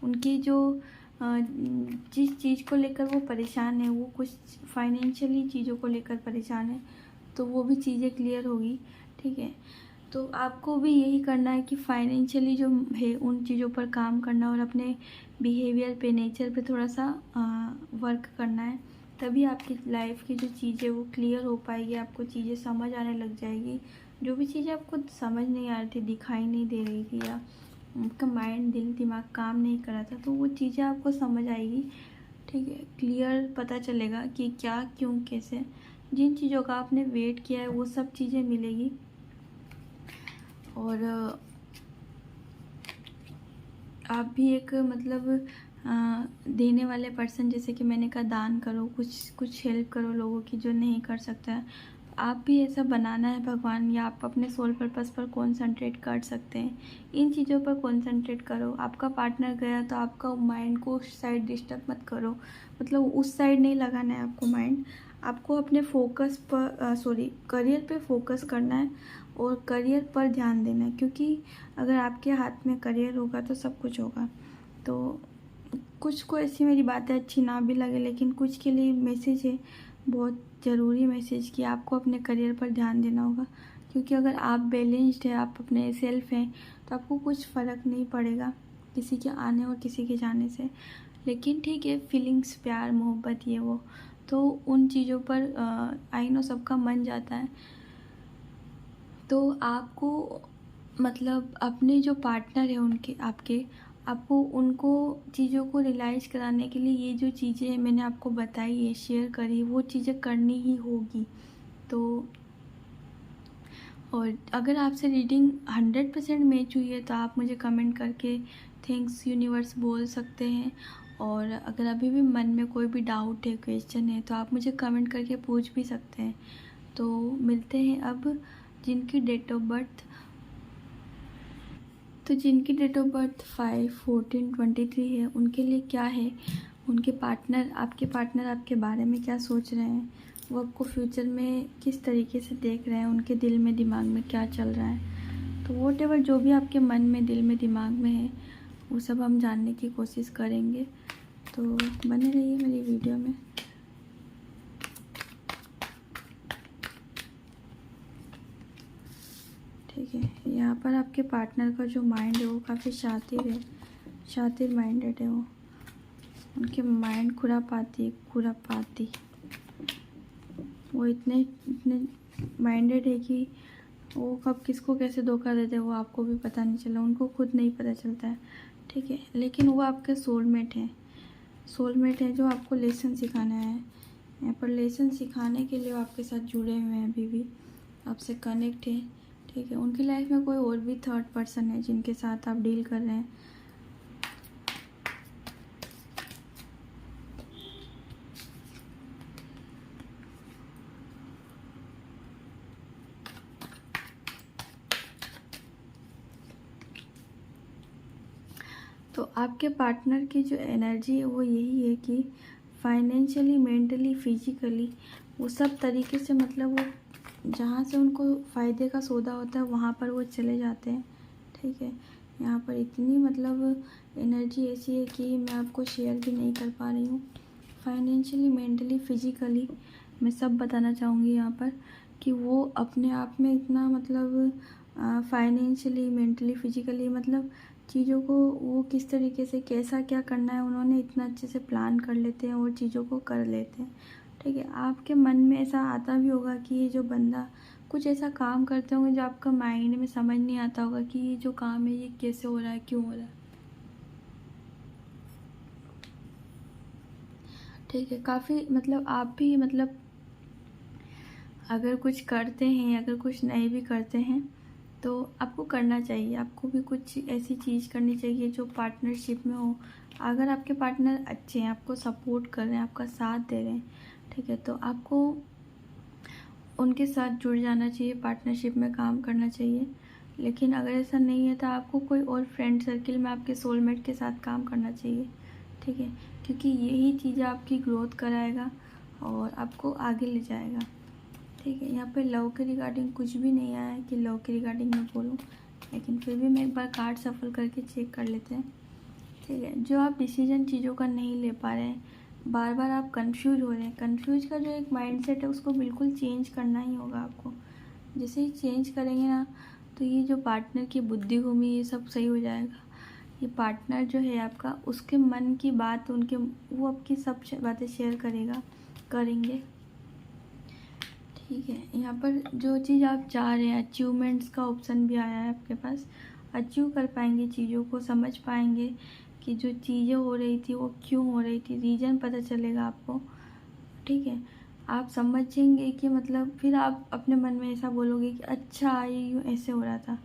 उनकी जो जिस चीज़ को लेकर वो परेशान है, वो कुछ फाइनेंशियली चीज़ों को लेकर परेशान है, तो वो भी चीज़ें क्लियर होगी। ठीक है, तो आपको भी यही करना है कि फाइनेंशियली जो है उन चीज़ों पर काम करना और अपने बिहेवियर पे, नेचर पे थोड़ा सा वर्क करना है। तभी आपकी लाइफ की जो चीज़ें वो क्लियर हो पाएगी, आपको चीज़ें समझ आने लग जाएगी। जो भी चीज़ें आपको समझ नहीं आ रही थी, दिखाई नहीं दे रही थी, या आपका माइंड दिल दिमाग काम नहीं कर रहा था, तो वो चीज़ें आपको समझ आएगी। ठीक है, क्लियर पता चलेगा कि क्या क्यों कैसे, जिन चीज़ों का आपने वेट किया है वो सब चीज़ें मिलेगी। और आप भी एक मतलब देने वाले पर्सन, जैसे कि मैंने कहा दान करो, कुछ हेल्प करो लोगों की जो नहीं कर सकता है, आप भी ऐसा बनाना है भगवान, या आप अपने सोल पर्पस पर कंसंट्रेट कर सकते हैं। इन चीज़ों पर कंसंट्रेट करो। आपका पार्टनर गया तो आपका माइंड को उस साइड डिस्टर्ब मत करो, मतलब उस साइड नहीं लगाना है आपको माइंड। आपको अपने फोकस पर करियर पे फोकस करना है और करियर पर ध्यान देना है, क्योंकि अगर आपके हाथ में करियर होगा तो सब कुछ होगा। तो कुछ को ऐसी मेरी बातें अच्छी ना भी लगे, लेकिन कुछ के लिए मैसेज है, बहुत ज़रूरी मैसेज, कि आपको अपने करियर पर ध्यान देना होगा। क्योंकि अगर आप बैलेंस्ड है, आप अपने सेल्फ हैं, तो आपको कुछ फ़र्क नहीं पड़ेगा किसी के आने और किसी के जाने से। लेकिन ठीक है, फीलिंग्स, प्यार मोहब्बत ये वो, तो उन चीज़ों पर आई नो सबका मन जाता है। तो आपको मतलब अपने जो पार्टनर है उनके आपके आपको उनको चीज़ों को रियलाइज़ कराने के लिए ये जो चीज़ें मैंने आपको बताई है, शेयर करी, वो चीज़ें करनी ही होगी। तो और अगर आपसे रीडिंग 100% मैच हुई है तो आप मुझे कमेंट करके थैंक्स यूनिवर्स बोल सकते हैं। और अगर अभी भी मन में कोई भी डाउट है, क्वेश्चन है, तो आप मुझे कमेंट करके पूछ भी सकते हैं। तो मिलते हैं अब जिनकी डेट ऑफ बर्थ 5/14/23 है, उनके लिए क्या है, उनके पार्टनर आपके बारे में क्या सोच रहे हैं, वो आपको फ्यूचर में किस तरीके से देख रहे हैं, उनके दिल में दिमाग में क्या चल रहा है। तो वॉटेवर जो भी आपके मन में दिल में दिमाग में है, वो सब हम जानने की कोशिश करेंगे। तो बने रहिए मेरी वीडियो में। ठीक है, यहाँ पर आपके पार्टनर का जो माइंड है वो काफ़ी शातिर माइंडेड है। वो उनके माइंड खुरापाती वो इतने माइंडेड है कि वो कब किसको कैसे धोखा देते हैं वो आपको भी पता नहीं चला, उनको खुद नहीं पता चलता है। ठीक है, लेकिन वो आपके सोलमेट हैं जो आपको लेसन सिखाना है। यहाँ पर लेसन सिखाने के लिए वो आपके साथ जुड़े हुए हैं, अभी भी आपसे कनेक्ट है। ठीक है, उनकी लाइफ में कोई और भी थर्ड पर्सन है जिनके साथ आप डील कर रहे हैं। तो आपके पार्टनर की जो एनर्जी है वो यही है कि फाइनेंशियली, मेंटली, फिजिकली, वो सब तरीके से, मतलब वो जहाँ से उनको फ़ायदे का सौदा होता है वहाँ पर वो चले जाते हैं। ठीक है, यहाँ पर इतनी मतलब एनर्जी ऐसी है कि मैं आपको शेयर भी नहीं कर पा रही हूँ। फाइनेंशियली, मेंटली, फिजिकली मैं सब बताना चाहूँगी यहाँ पर, कि वो अपने आप में इतना मतलब फाइनेंशियली, मेंटली, फिजिकली, मतलब चीज़ों को वो किस तरीके से कैसा क्या करना है उन्होंने इतना अच्छे से प्लान कर लेते हैं और चीज़ों को कर लेते हैं। ठीक है, आपके मन में ऐसा आता भी होगा कि ये जो बंदा कुछ ऐसा काम करते होंगे जो आपका माइंड में समझ नहीं आता होगा कि ये जो काम है ये कैसे हो रहा है, क्यों हो रहा है। ठीक है, काफ़ी मतलब आप भी मतलब अगर कुछ करते हैं, अगर कुछ नहीं भी करते हैं, तो आपको करना चाहिए। आपको भी कुछ ऐसी चीज़ करनी चाहिए जो पार्टनरशिप में हो। अगर आपके पार्टनर अच्छे हैं, आपको सपोर्ट कर रहे हैं, आपका साथ दे रहे हैं, ठीक है, तो आपको उनके साथ जुड़ जाना चाहिए, पार्टनरशिप में काम करना चाहिए। लेकिन अगर ऐसा नहीं है तो आपको कोई और फ्रेंड सर्किल में आपके सोलमेट के साथ काम करना चाहिए। ठीक है, क्योंकि यही चीज़ आपकी ग्रोथ कराएगा और आपको आगे ले जाएगा। ठीक है, यहाँ पे लव के रिगार्डिंग कुछ भी नहीं आया है कि लव के रिगार्डिंग मैं बोलूँ, लेकिन फिर भी मैं एक बार कार्ड सफल करके चेक कर लेते हैं। ठीक है, जो आप डिसीजन चीज़ों का नहीं ले पा रहे हैं, बार बार आप कंफ्यूज हो रहे हैं, कंफ्यूज का जो एक माइंडसेट है उसको बिल्कुल चेंज करना ही होगा आपको। जैसे ही चेंज करेंगे ना, तो ये जो पार्टनर की बुद्धि घूमी ये सब सही हो जाएगा। ये पार्टनर जो है आपका, उसके मन की बात, वो आपकी सब बातें शेयर करेगा, करेंगे। ठीक है, यहाँ पर जो चीज़ आप चाह रहे हैं, अचीवमेंट्स का ऑप्शन भी आया है आपके पास। अचीव कर पाएंगे, चीज़ों को समझ पाएंगे कि जो चीज़ें हो रही थी वो क्यों हो रही थी, रीज़न पता चलेगा आपको। ठीक है, आप समझेंगे कि मतलब फिर आप अपने मन में ऐसा बोलोगे कि अच्छा ये यूँ ऐसे हो रहा था,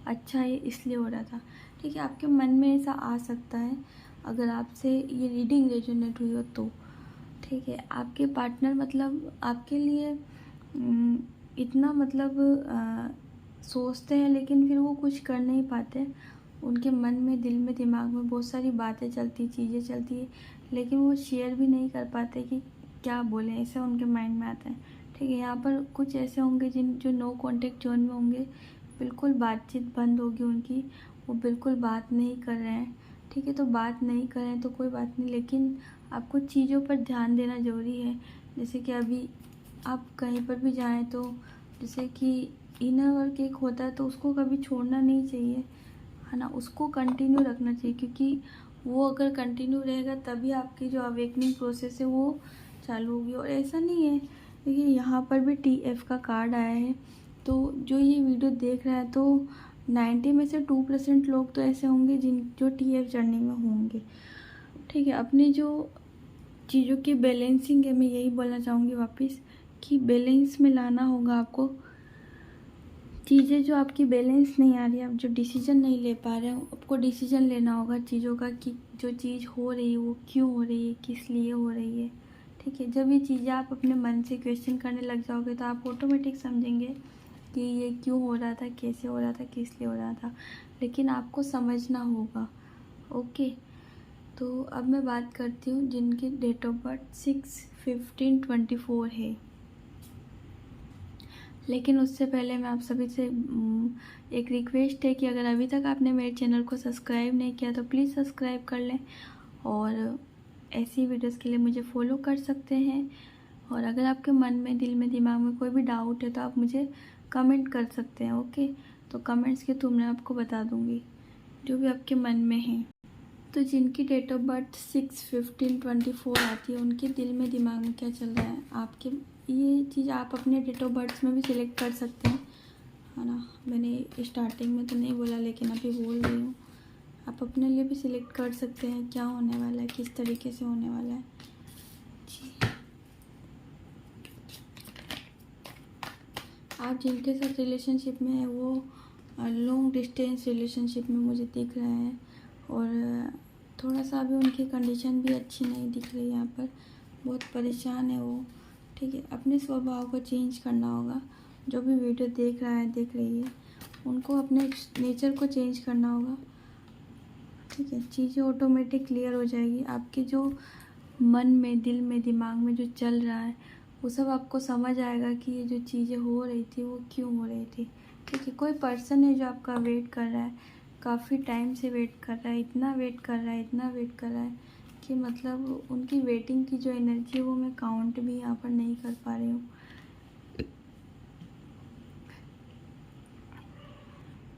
अच्छा ये इसलिए हो रहा था। ठीक है, आपके मन में ऐसा आ सकता है अगर आपसे ये रीडिंग रेजोनेट हुई हो तो। ठीक है, आपके पार्टनर मतलब आपके लिए इतना मतलब सोचते हैं लेकिन फिर वो कुछ कर नहीं पाते। उनके मन में, दिल में, दिमाग में बहुत सारी बातें चलती, चीज़ें चलती है, लेकिन वो शेयर भी नहीं कर पाते कि क्या बोलें, ऐसा उनके माइंड में आता है। ठीक है, यहाँ पर कुछ ऐसे होंगे जो नो कॉन्टेक्ट जोन में होंगे, बिल्कुल बातचीत बंद होगी उनकी, वो बिल्कुल बात नहीं कर रहे हैं। ठीक है, तो बात नहीं कर रहे हैं तो कोई बात नहीं, लेकिन आपको चीज़ों पर ध्यान देना ज़रूरी है। जैसे कि अभी आप कहीं पर भी जाएं तो जैसे कि इनर वर्क एक होता है तो उसको कभी छोड़ना नहीं चाहिए, है ना, उसको कंटिन्यू रखना चाहिए, क्योंकि वो अगर कंटिन्यू रहेगा तभी आपकी जो अवेकनिंग प्रोसेस है वो चालू होगी। और ऐसा नहीं है, देखिए यहाँ पर भी TF का कार्ड आया है, तो जो ये वीडियो देख रहा है तो 90 में से 2% लोग तो ऐसे होंगे जो TF जर्नी में होंगे। ठीक है, अपनी जो चीज़ों की बैलेंसिंग है, मैं यही बोलना चाहूँगी वापस कि बैलेंस में लाना होगा आपको। चीज़ें जो आपकी बैलेंस नहीं आ रही है, आप जो डिसीजन नहीं ले पा रहे हो, आपको डिसीजन लेना होगा चीज़ों का कि जो चीज़ हो रही है वो क्यों हो रही है, किस लिए हो रही है। ठीक है, जब ये चीज़ें आप अपने मन से क्वेश्चन करने लग जाओगे तो आप ऑटोमेटिक समझेंगे कि ये क्यों हो रहा था, कैसे हो रहा था, किस लिए हो रहा था, लेकिन आपको समझना होगा। ओके, तो अब मैं बात करती हूँ जिनकी डेट ऑफ बर्थ 6/15/24 है। लेकिन उससे पहले मैं आप सभी से एक रिक्वेस्ट है कि अगर अभी तक आपने मेरे चैनल को सब्सक्राइब नहीं किया तो प्लीज़ सब्सक्राइब कर लें, और ऐसी वीडियोस के लिए मुझे फॉलो कर सकते हैं। और अगर आपके मन में, दिल में, दिमाग में कोई भी डाउट है तो आप मुझे कमेंट कर सकते हैं। ओके, तो कमेंट्स के थ्रू मैं आपको बता दूँगी जो भी आपके मन में है। तो जिनकी डेट ऑफ बर्थ 6/15/24 आती है, उनके दिल में, दिमाग में क्या चल रहा है आपके, ये चीज़ आप अपने डेट ऑफ बर्थ में भी सिलेक्ट कर सकते हैं, है ना। मैंने स्टार्टिंग में तो नहीं बोला लेकिन अभी बोल रही हूँ, आप अपने लिए भी सिलेक्ट कर सकते हैं क्या होने वाला है, किस तरीके से होने वाला है। जी, आप जिनके साथ रिलेशनशिप में है वो लॉन्ग डिस्टेंस रिलेशनशिप में मुझे दिख रहे हैं, और थोड़ा सा अभी उनकी कंडीशन भी अच्छी नहीं दिख रही, यहाँ पर बहुत परेशान है वो। ठीक है, अपने स्वभाव को चेंज करना होगा। जो भी वीडियो देख रहा है, देख रही है, उनको अपने नेचर को चेंज करना होगा। ठीक है, चीज़ें ऑटोमेटिक क्लियर हो जाएगी। आपके जो मन में, दिल में, दिमाग में जो चल रहा है वो सब आपको समझ आएगा कि ये जो चीज़ें हो रही थी वो क्यों हो रही थी। ठीक है, कोई पर्सन है जो आपका वेट कर रहा है, काफ़ी टाइम से वेट कर रहा है, इतना वेट कर रहा है, इतना वेट कर रहा है कि मतलब उनकी वेटिंग की जो एनर्जी है वो मैं काउंट भी यहाँ पर नहीं कर पा रही हूँ।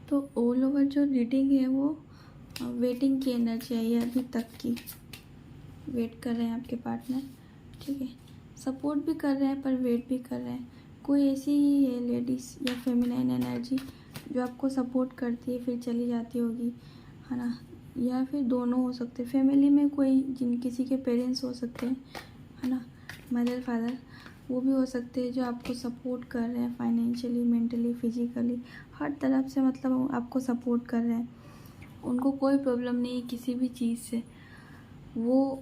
तो ऑल ओवर जो रीडिंग है वो वेटिंग की एनर्जी आई है, अभी तक की वेट कर रहे हैं आपके पार्टनर। ठीक है, सपोर्ट भी कर रहे हैं पर वेट भी कर रहे हैं। कोई ऐसी ही है लेडीज़ या फेमिनाइन एनर्जी जो आपको सपोर्ट करती है फिर चली जाती होगी, है ना, या फिर दोनों हो सकते हैं। फैमिली में कोई किसी के पेरेंट्स हो सकते हैं, है ना, मदर फादर, वो भी हो सकते हैं जो आपको सपोर्ट कर रहे हैं फाइनेंशियली, मेंटली, फिजिकली, हर तरफ से, मतलब आपको सपोर्ट कर रहे हैं। उनको कोई प्रॉब्लम नहीं है किसी भी चीज़ से। वो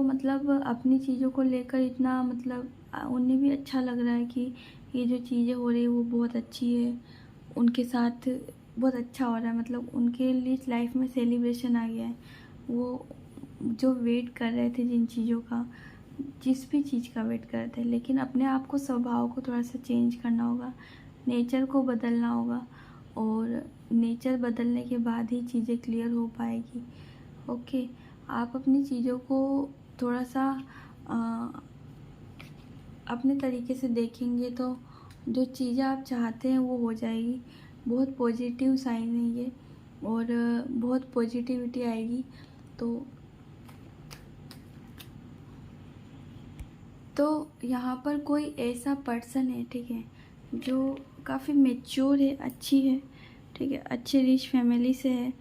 मतलब अपनी चीज़ों को लेकर इतना, मतलब उन्हें भी अच्छा लग रहा है कि ये जो चीज़ें हो रही है वो बहुत अच्छी है, उनके साथ बहुत अच्छा हो रहा है, मतलब उनके लिए लाइफ में सेलिब्रेशन आ गया है। वो जो वेट कर रहे थे जिन चीज़ों का, जिस भी चीज़ का वेट कर रहे थे, लेकिन अपने आप को, स्वभाव को थोड़ा सा चेंज करना होगा, नेचर को बदलना होगा, और नेचर बदलने के बाद ही चीज़ें क्लियर हो पाएगी। ओके, आप अपनी चीज़ों को थोड़ा सा अपने तरीके से देखेंगे तो जो चीज़ें आप चाहते हैं वो हो जाएगी। बहुत पॉजिटिव साइन है ये, और बहुत पॉजिटिविटी आएगी। तो तो यहाँ पर कोई ऐसा पर्सन है, ठीक है, जो काफ़ी मैच्योर है, अच्छी है, ठीक है, अच्छे रिच फैमिली से है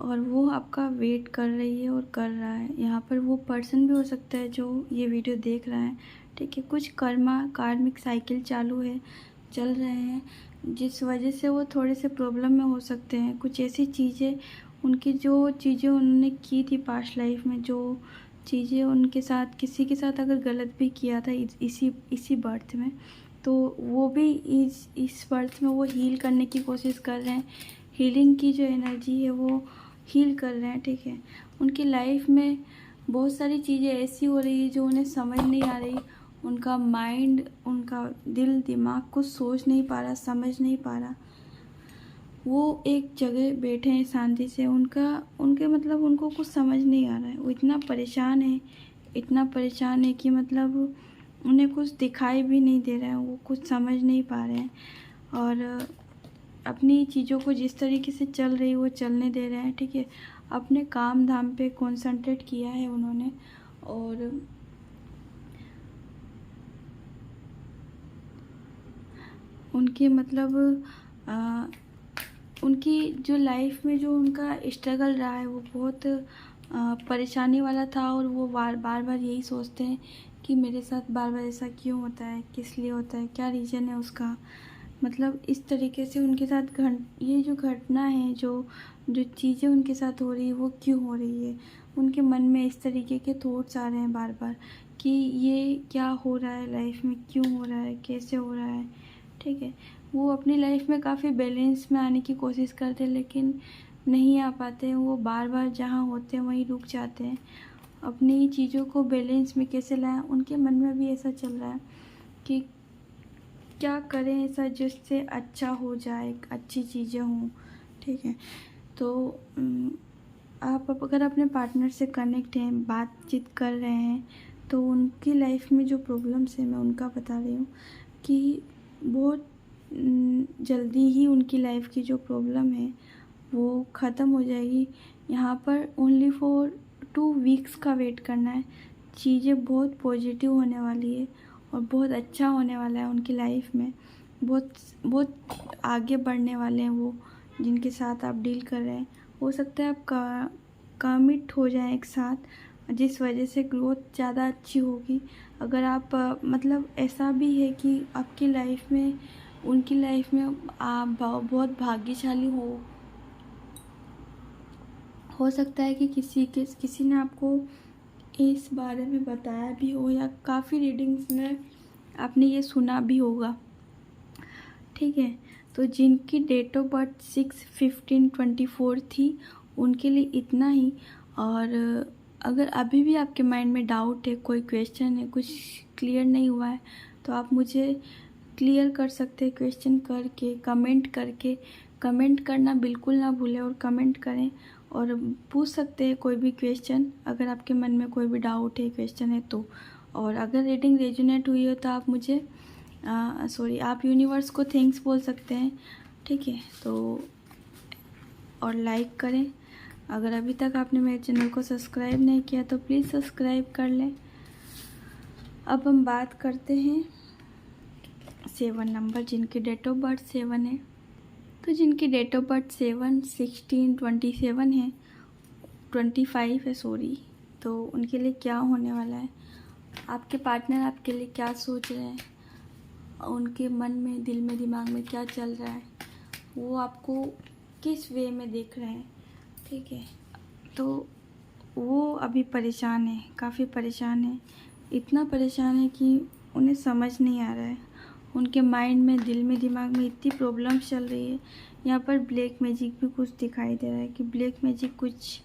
और वो आपका वेट कर रही है और कर रहा है। यहाँ पर वो पर्सन भी हो सकता है जो ये वीडियो देख रहा है, ठीक है। कुछ कार्मिक साइकिल चालू है, चल रहे हैं, जिस वजह से वो थोड़े से प्रॉब्लम में हो सकते हैं। कुछ ऐसी चीज़ें उनकी, जो चीज़ें उन्होंने की थी पास्ट लाइफ में, जो चीज़ें उनके साथ, किसी के साथ अगर गलत भी किया था इसी बर्थ में, तो वो भी इस बर्थ में वो हील करने की कोशिश कर रहे हैं। हीलिंग की जो एनर्जी है वो हील कर रहे हैं, ठीक है। उनकी लाइफ में बहुत सारी चीज़ें ऐसी हो रही है जो उन्हें समझ नहीं आ रही। उनका माइंड, उनका दिल दिमाग कुछ सोच नहीं पा रहा, समझ नहीं पा रहा। वो एक जगह बैठे हैं शांति से, उनके मतलब उनको कुछ समझ नहीं आ रहा है। वो इतना परेशान है कि मतलब उन्हें कुछ दिखाई भी नहीं दे रहा है, वो कुछ समझ नहीं पा रहे हैं और अपनी चीज़ों को जिस तरीके से चल रही वो चलने दे रहे हैं, ठीक है। अपने काम धाम पे कंसंट्रेट किया है उन्होंने और उनके मतलब उनकी जो लाइफ में जो उनका स्ट्रगल रहा है वो बहुत परेशानी वाला था और वो बार बार यही सोचते हैं कि मेरे साथ बार बार ऐसा क्यों होता है, किस लिए होता है, क्या रीज़न है उसका। मतलब इस तरीके से उनके साथ ये जो घटना है, जो चीज़ें उनके साथ हो रही है वो क्यों हो रही है। उनके मन में इस तरीके के थॉट्स आ रहे हैं बार बार कि ये क्या हो रहा है लाइफ में, क्यों हो रहा है, कैसे हो रहा है, ठीक है। वो अपनी लाइफ में काफ़ी बैलेंस में आने की कोशिश करते हैं लेकिन नहीं आ पाते हैं। वो बार बार जहाँ होते हैं वहीं रुक जाते हैं। अपनी चीज़ों को बैलेंस में कैसे लाएं, उनके मन में भी ऐसा चल रहा है कि क्या करें ऐसा जिससे अच्छा हो जाए, अच्छी चीज़ें हों, ठीक है। तो आप अगर अपने पार्टनर से कनेक्ट हैं, बातचीत कर रहे हैं, तो उनकी लाइफ में जो प्रॉब्लम्स है मैं उनका बता रही हूँ कि बहुत जल्दी ही उनकी लाइफ की जो प्रॉब्लम है वो ख़त्म हो जाएगी। यहाँ पर ओनली फॉर 2 वीक्स का वेट करना है। चीज़ें बहुत पॉजिटिव होने वाली है और बहुत अच्छा होने वाला है उनकी लाइफ में। बहुत आगे बढ़ने वाले हैं वो, जिनके साथ आप डील कर रहे हैं। हो सकता है आप कमिट हो जाएं एक साथ, जिस वजह से ग्रोथ ज़्यादा अच्छी होगी। अगर आप मतलब ऐसा भी है कि आपकी लाइफ में, उनकी लाइफ में आप बहुत भाग्यशाली हो सकता है कि किसी ने आपको इस बारे में बताया भी हो या काफ़ी रीडिंग्स में आपने ये सुना भी होगा, ठीक है। तो जिनकी डेट ऑफ बर्थ 6/15/24 थी उनके लिए इतना ही। और अगर अभी भी आपके माइंड में डाउट है, कोई क्वेश्चन है, कुछ क्लियर नहीं हुआ है, तो आप मुझे क्लियर कर सकते हैं क्वेश्चन करके, कमेंट करना बिल्कुल ना भूलें और कमेंट करें और पूछ सकते हैं कोई भी क्वेश्चन अगर आपके मन में कोई भी डाउट है, क्वेश्चन है तो। और अगर रीडिंग रेजोनेट हुई हो तो आप मुझे आप यूनिवर्स को थैंक्स बोल सकते हैं, ठीक है। तो और लाइक करें। अगर अभी तक आपने मेरे चैनल को सब्सक्राइब नहीं किया तो प्लीज़ सब्सक्राइब कर लें। अब हम बात करते हैं 7 नंबर, जिनकी डेट ऑफ बर्थ 7 है। तो जिनकी डेट ऑफ बर्थ 7, 16, 27 है, 25 है सॉरी, तो उनके लिए क्या होने वाला है, आपके पार्टनर आपके लिए क्या सोच रहे हैं, उनके मन में, दिल में, दिमाग में क्या चल रहा है, वो आपको किस वे में देख रहे हैं, ठीक है। तो वो अभी परेशान है, काफ़ी परेशान है, इतना परेशान है कि उन्हें समझ नहीं आ रहा है। उनके माइंड में, दिल में, दिमाग में इतनी प्रॉब्लम चल रही है। यहाँ पर ब्लैक मैजिक भी कुछ दिखाई दे रहा है कि ब्लैक मैजिक कुछ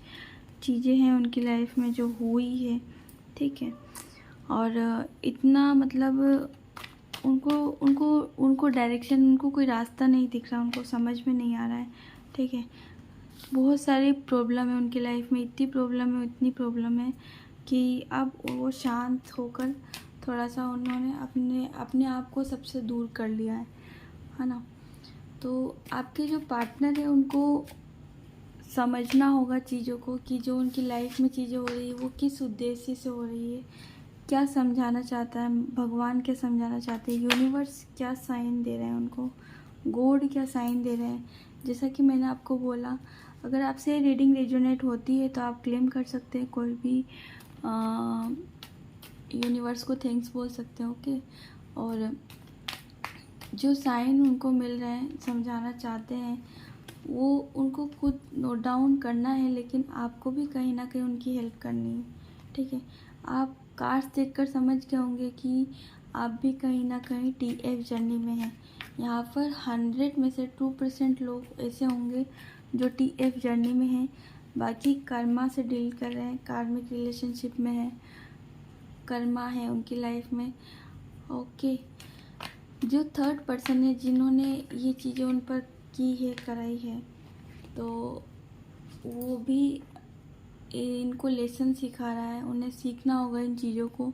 चीज़ें हैं उनकी लाइफ में जो हुई है, ठीक है। और इतना मतलब उनको डायरेक्शन, उनको कोई रास्ता नहीं दिख रहा, उनको समझ में नहीं आ रहा है, ठीक है। बहुत सारी प्रॉब्लम है उनकी लाइफ में, इतनी प्रॉब्लम है कि अब वो शांत होकर थोड़ा सा उन्होंने अपने आप को सबसे दूर कर लिया है ना। तो आपके जो पार्टनर है उनको समझना होगा चीज़ों को कि जो उनकी लाइफ में चीज़ें हो रही है वो किस उद्देश्य से हो रही है, क्या समझाना चाहता है, भगवान क्या समझाना चाहते हैं, यूनिवर्स क्या साइन दे रहे हैं उनको, गॉड क्या साइन दे रहे हैं। जैसा कि मैंने आपको बोला, अगर आपसे रीडिंग रेजोनेट होती है तो आप क्लेम कर सकते हैं, कोई भी यूनिवर्स को थैंक्स बोल सकते हैं। ओके, और जो साइन उनको मिल रहे हैं, समझाना चाहते हैं, वो उनको खुद नोट डाउन करना है, लेकिन आपको भी कहीं ना कहीं उनकी हेल्प करनी है। ठीक है, आप कार्ड्स देखकर समझ गए होंगे कि आप भी कहीं ना कहीं TF जर्नी में हैं। यहाँ पर 100 में से 2% लोग ऐसे होंगे जो TF जर्नी में हैं, बाकी कर्मा से डील कर रहे हैं, कार्मिक रिलेशनशिप में है, कर्मा है उनकी लाइफ में। ओके, जो थर्ड पर्सन है, जिन्होंने ये चीज़ें उन पर की है, कराई है, तो वो भी इनको लेसन सिखा रहा है। उन्हें सीखना होगा इन चीज़ों को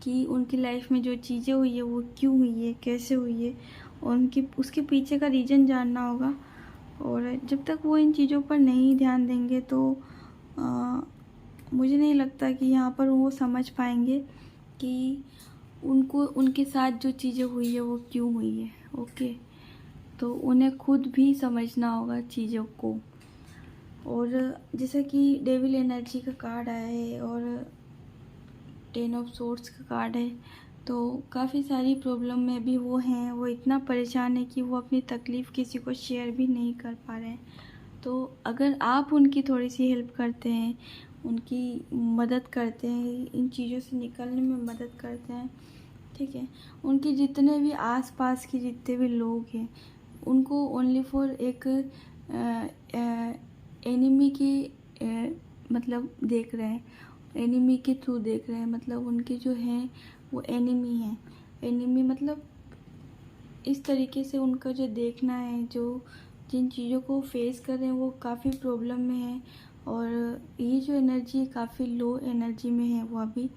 कि उनकी लाइफ में जो चीज़ें हुई है वो क्यों हुई है, कैसे हुई है, और उनकी उसके पीछे का रीज़न जानना होगा। और जब तक वो इन चीज़ों पर नहीं ध्यान देंगे तो मुझे नहीं लगता कि यहाँ पर वो समझ पाएंगे कि उनको उनके साथ जो चीज़ें हुई है वो क्यों हुई है। ओके, तो उन्हें खुद भी समझना होगा चीज़ों को। और जैसा कि डेविल एनर्जी का कार्ड आया है और 10 ऑफ सोर्ड्स का कार्ड है, तो काफ़ी सारी प्रॉब्लम में भी वो हैं, वो इतना परेशान है कि वो अपनी तकलीफ़ किसी को शेयर भी नहीं कर पा रहे हैं। तो अगर आप उनकी थोड़ी सी हेल्प करते हैं, उनकी मदद करते हैं, इन चीज़ों से निकलने में मदद करते हैं, ठीक है, उनके जितने भी आसपास के जितने भी लोग हैं, उनको ओनली फॉर एक एनिमी की मतलब देख रहे हैं, एनिमी के थ्रू देख रहे हैं, मतलब उनके जो हैं वो एनिमी हैं। एनिमी मतलब इस तरीके से उनका जो देखना है, जो जिन चीज़ों को फेस कर रहे हैं वो काफ़ी प्रॉब्लम में है, और ये जो एनर्जी काफ़ी लो एनर्जी में है, वो अभी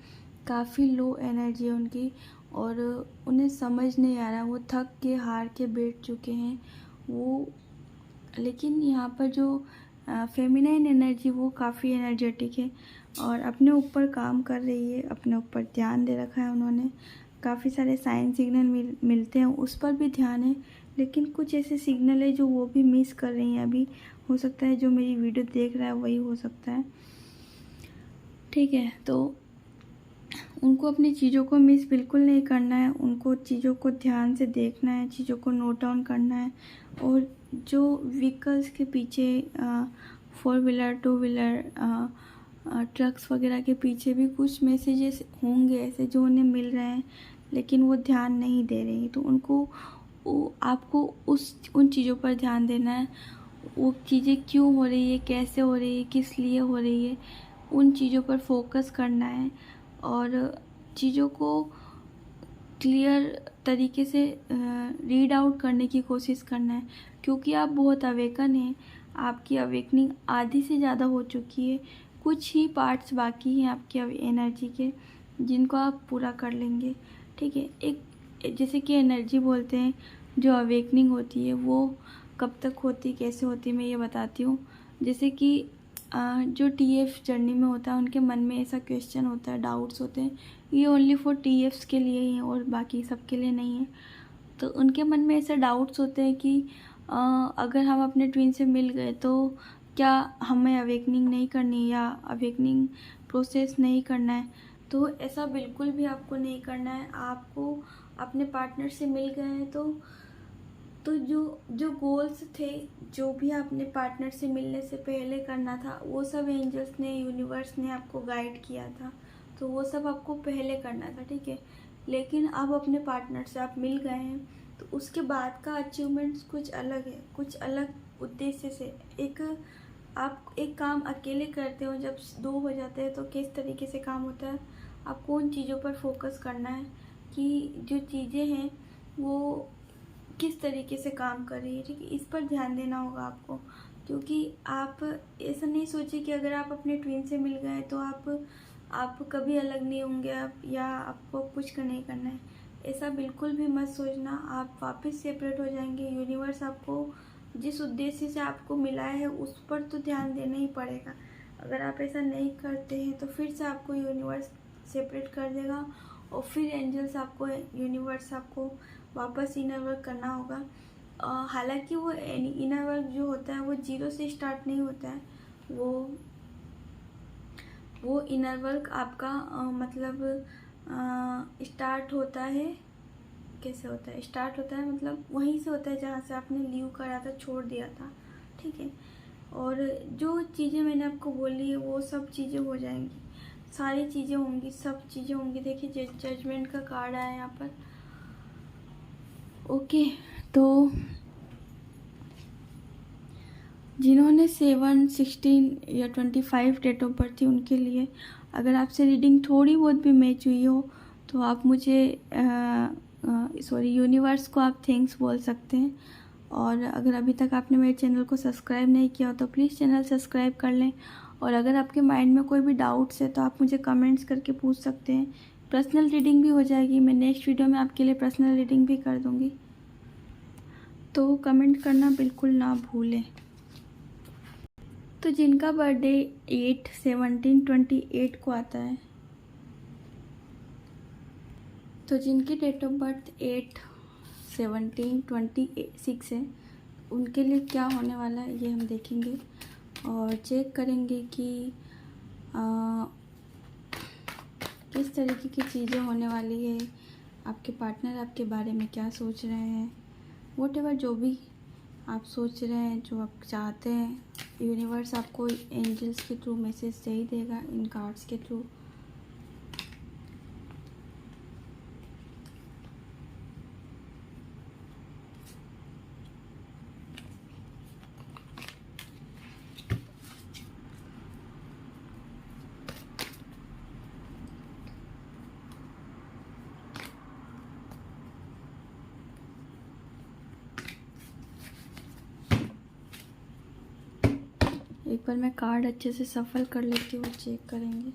काफ़ी लो एनर्जी है उनकी, और उन्हें समझ नहीं आ रहा, वो थक के हार के बैठ चुके हैं वो। लेकिन यहाँ पर जो फेमिनाइन एनर्जी वो काफ़ी एनर्जेटिक है और अपने ऊपर काम कर रही है, अपने ऊपर ध्यान दे रखा है उन्होंने। काफ़ी सारे साइन सिग्नल मिलते हैं, उस पर भी ध्यान है, लेकिन कुछ ऐसे सिग्नल है जो वो भी मिस कर रही हैं अभी। हो सकता है जो मेरी वीडियो देख रहा है वही हो सकता है, ठीक है। तो उनको अपनी चीज़ों को मिस बिल्कुल नहीं करना है, उनको चीज़ों को ध्यान से देखना है, चीज़ों को नोट डाउन करना है। और जो व्हीकल्स के पीछे 4 व्हीलर 2 व्हीलर ट्रक्स वगैरह के पीछे भी कुछ मैसेजेस होंगे ऐसे जो उन्हें मिल रहे हैं, लेकिन वो ध्यान नहीं दे रही। तो उनको आपको उन चीज़ों पर ध्यान देना है, वो चीज़ें क्यों हो रही है, कैसे हो रही है, किस लिए हो रही है, उन चीज़ों पर फोकस करना है और चीज़ों को क्लियर तरीके से रीड आउट करने की कोशिश करना है, क्योंकि आप बहुत अवेकन हैं, आपकी अवेकनिंग आधी से ज़्यादा हो चुकी है, कुछ ही पार्ट्स बाकी हैं आपकी एनर्जी के जिनको आप पूरा कर लेंगे, ठीक है। एक जैसे कि एनर्जी बोलते हैं, जो अवेकनिंग होती है वो कब तक होती, कैसे होती, मैं ये बताती हूँ। जैसे कि जो TF जर्नी में होता है, उनके मन में ऐसा क्वेश्चन होता है, डाउट्स होते हैं, ये ओनली फॉर TFs के लिए ही है और बाकी सब के लिए नहीं है। तो उनके मन में ऐसे डाउट्स होते हैं कि अगर हम अपने ट्विन से मिल गए तो क्या हमें अवेकनिंग नहीं करनी या अवेकनिंग प्रोसेस नहीं करना है। तो ऐसा बिल्कुल भी आपको नहीं करना है। आपको अपने पार्टनर से मिल गए हैं तो जो गोल्स थे, जो भी आपने पार्टनर से मिलने से पहले करना था, वो सब एंजल्स ने, यूनिवर्स ने आपको गाइड किया था, तो वो सब आपको पहले करना था, ठीक है। लेकिन अब अपने पार्टनर से आप मिल गए हैं तो उसके बाद का अचीवमेंट्स कुछ अलग है, कुछ अलग उद्देश्य से। आप एक काम अकेले करते हो, जब 2 हो जाते हैं तो किस तरीके से काम होता है, आपको उन चीज़ों पर फोकस करना है कि जो चीज़ें हैं वो किस तरीके से काम कर रही है, ठीक है, इस पर ध्यान देना होगा आपको। क्योंकि आप ऐसा नहीं सोचिए कि अगर आप अपने ट्विन से मिल गए तो आप कभी अलग नहीं होंगे, आप या आपको कुछ नहीं करना है, ऐसा बिल्कुल भी मत सोचना। आप वापस सेपरेट हो जाएंगे। यूनिवर्स आपको जिस उद्देश्य से आपको मिला है उस पर तो ध्यान देना ही पड़ेगा। अगर आप ऐसा नहीं करते हैं तो फिर से आपको यूनिवर्स सेपरेट कर देगा और फिर एंजल्स आपको, यूनिवर्स आपको वापस इनर वर्क करना होगा। हालांकि वो इनर वर्क जो होता है वो 0 से स्टार्ट नहीं होता है। वो इनर वर्क आपका मतलब स्टार्ट होता है, कैसे होता है, स्टार्ट होता है मतलब वहीं से होता है जहाँ से आपने लीव करा था, छोड़ दिया था, ठीक है। और जो चीज़ें मैंने आपको बोली है वो सब चीज़ें हो जाएंगी, सारी चीज़ें होंगी, सब चीज़ें होंगी। देखिए जजमेंट का कार्ड आया यहाँ पर। ओके, तो जिन्होंने 7, 16 या 25 डेट ऑफ बर्थ थी उनके लिए अगर आपसे रीडिंग थोड़ी बहुत भी मैच हुई हो तो आप मुझे यूनिवर्स को आप थैंक्स बोल सकते हैं। और अगर अभी तक आपने मेरे चैनल को सब्सक्राइब नहीं किया हो तो प्लीज़ चैनल सब्सक्राइब कर लें। और अगर आपके माइंड में कोई भी डाउट्स है तो आप मुझे कमेंट्स करके पूछ सकते हैं। पर्सनल रीडिंग भी हो जाएगी, मैं नेक्स्ट वीडियो में आपके लिए पर्सनल रीडिंग भी कर दूँगी, तो कमेंट करना बिल्कुल ना भूलें। तो जिनका बर्थडे 8, 17, 28 को आता है, तो जिनकी डेट ऑफ बर्थ 8, 17, 26 है उनके लिए क्या होने वाला है ये हम देखेंगे और चेक करेंगे कि किस तरीके की चीज़ें होने वाली है, आपके पार्टनर आपके बारे में क्या सोच रहे हैं, व्हाटएवर जो भी आप सोच रहे हैं, जो आप चाहते हैं, यूनिवर्स आपको एंजल्स के थ्रू मैसेज दे ही देगा, इन कार्ड्स के थ्रू। एक बार मैं कार्ड अच्छे से सफल कर लेती हूँ, चेक करेंगे।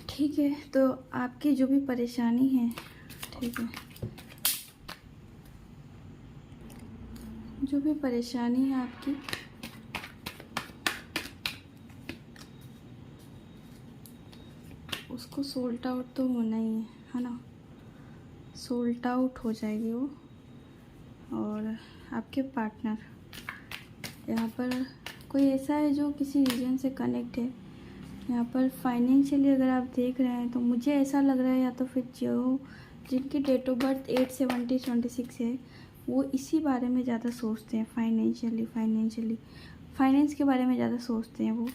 ठीक है, तो आपकी जो भी परेशानी है, ठीक है, जो भी परेशानी है आपकी, उसको सोल्ट आउट तो होना ही है ना, सोल्ट आउट हो जाएगी वो। और आपके पार्टनर यहाँ पर कोई ऐसा है जो किसी रीजन से कनेक्ट है। यहाँ पर फाइनेंशियली अगर आप देख रहे हैं तो मुझे ऐसा लग रहा है या तो फिर जो जिनकी डेट ऑफ बर्थ 8, 17, 26 है वो इसी बारे में ज़्यादा सोचते हैं, फाइनेंस के बारे में ज़्यादा सोचते हैं वो,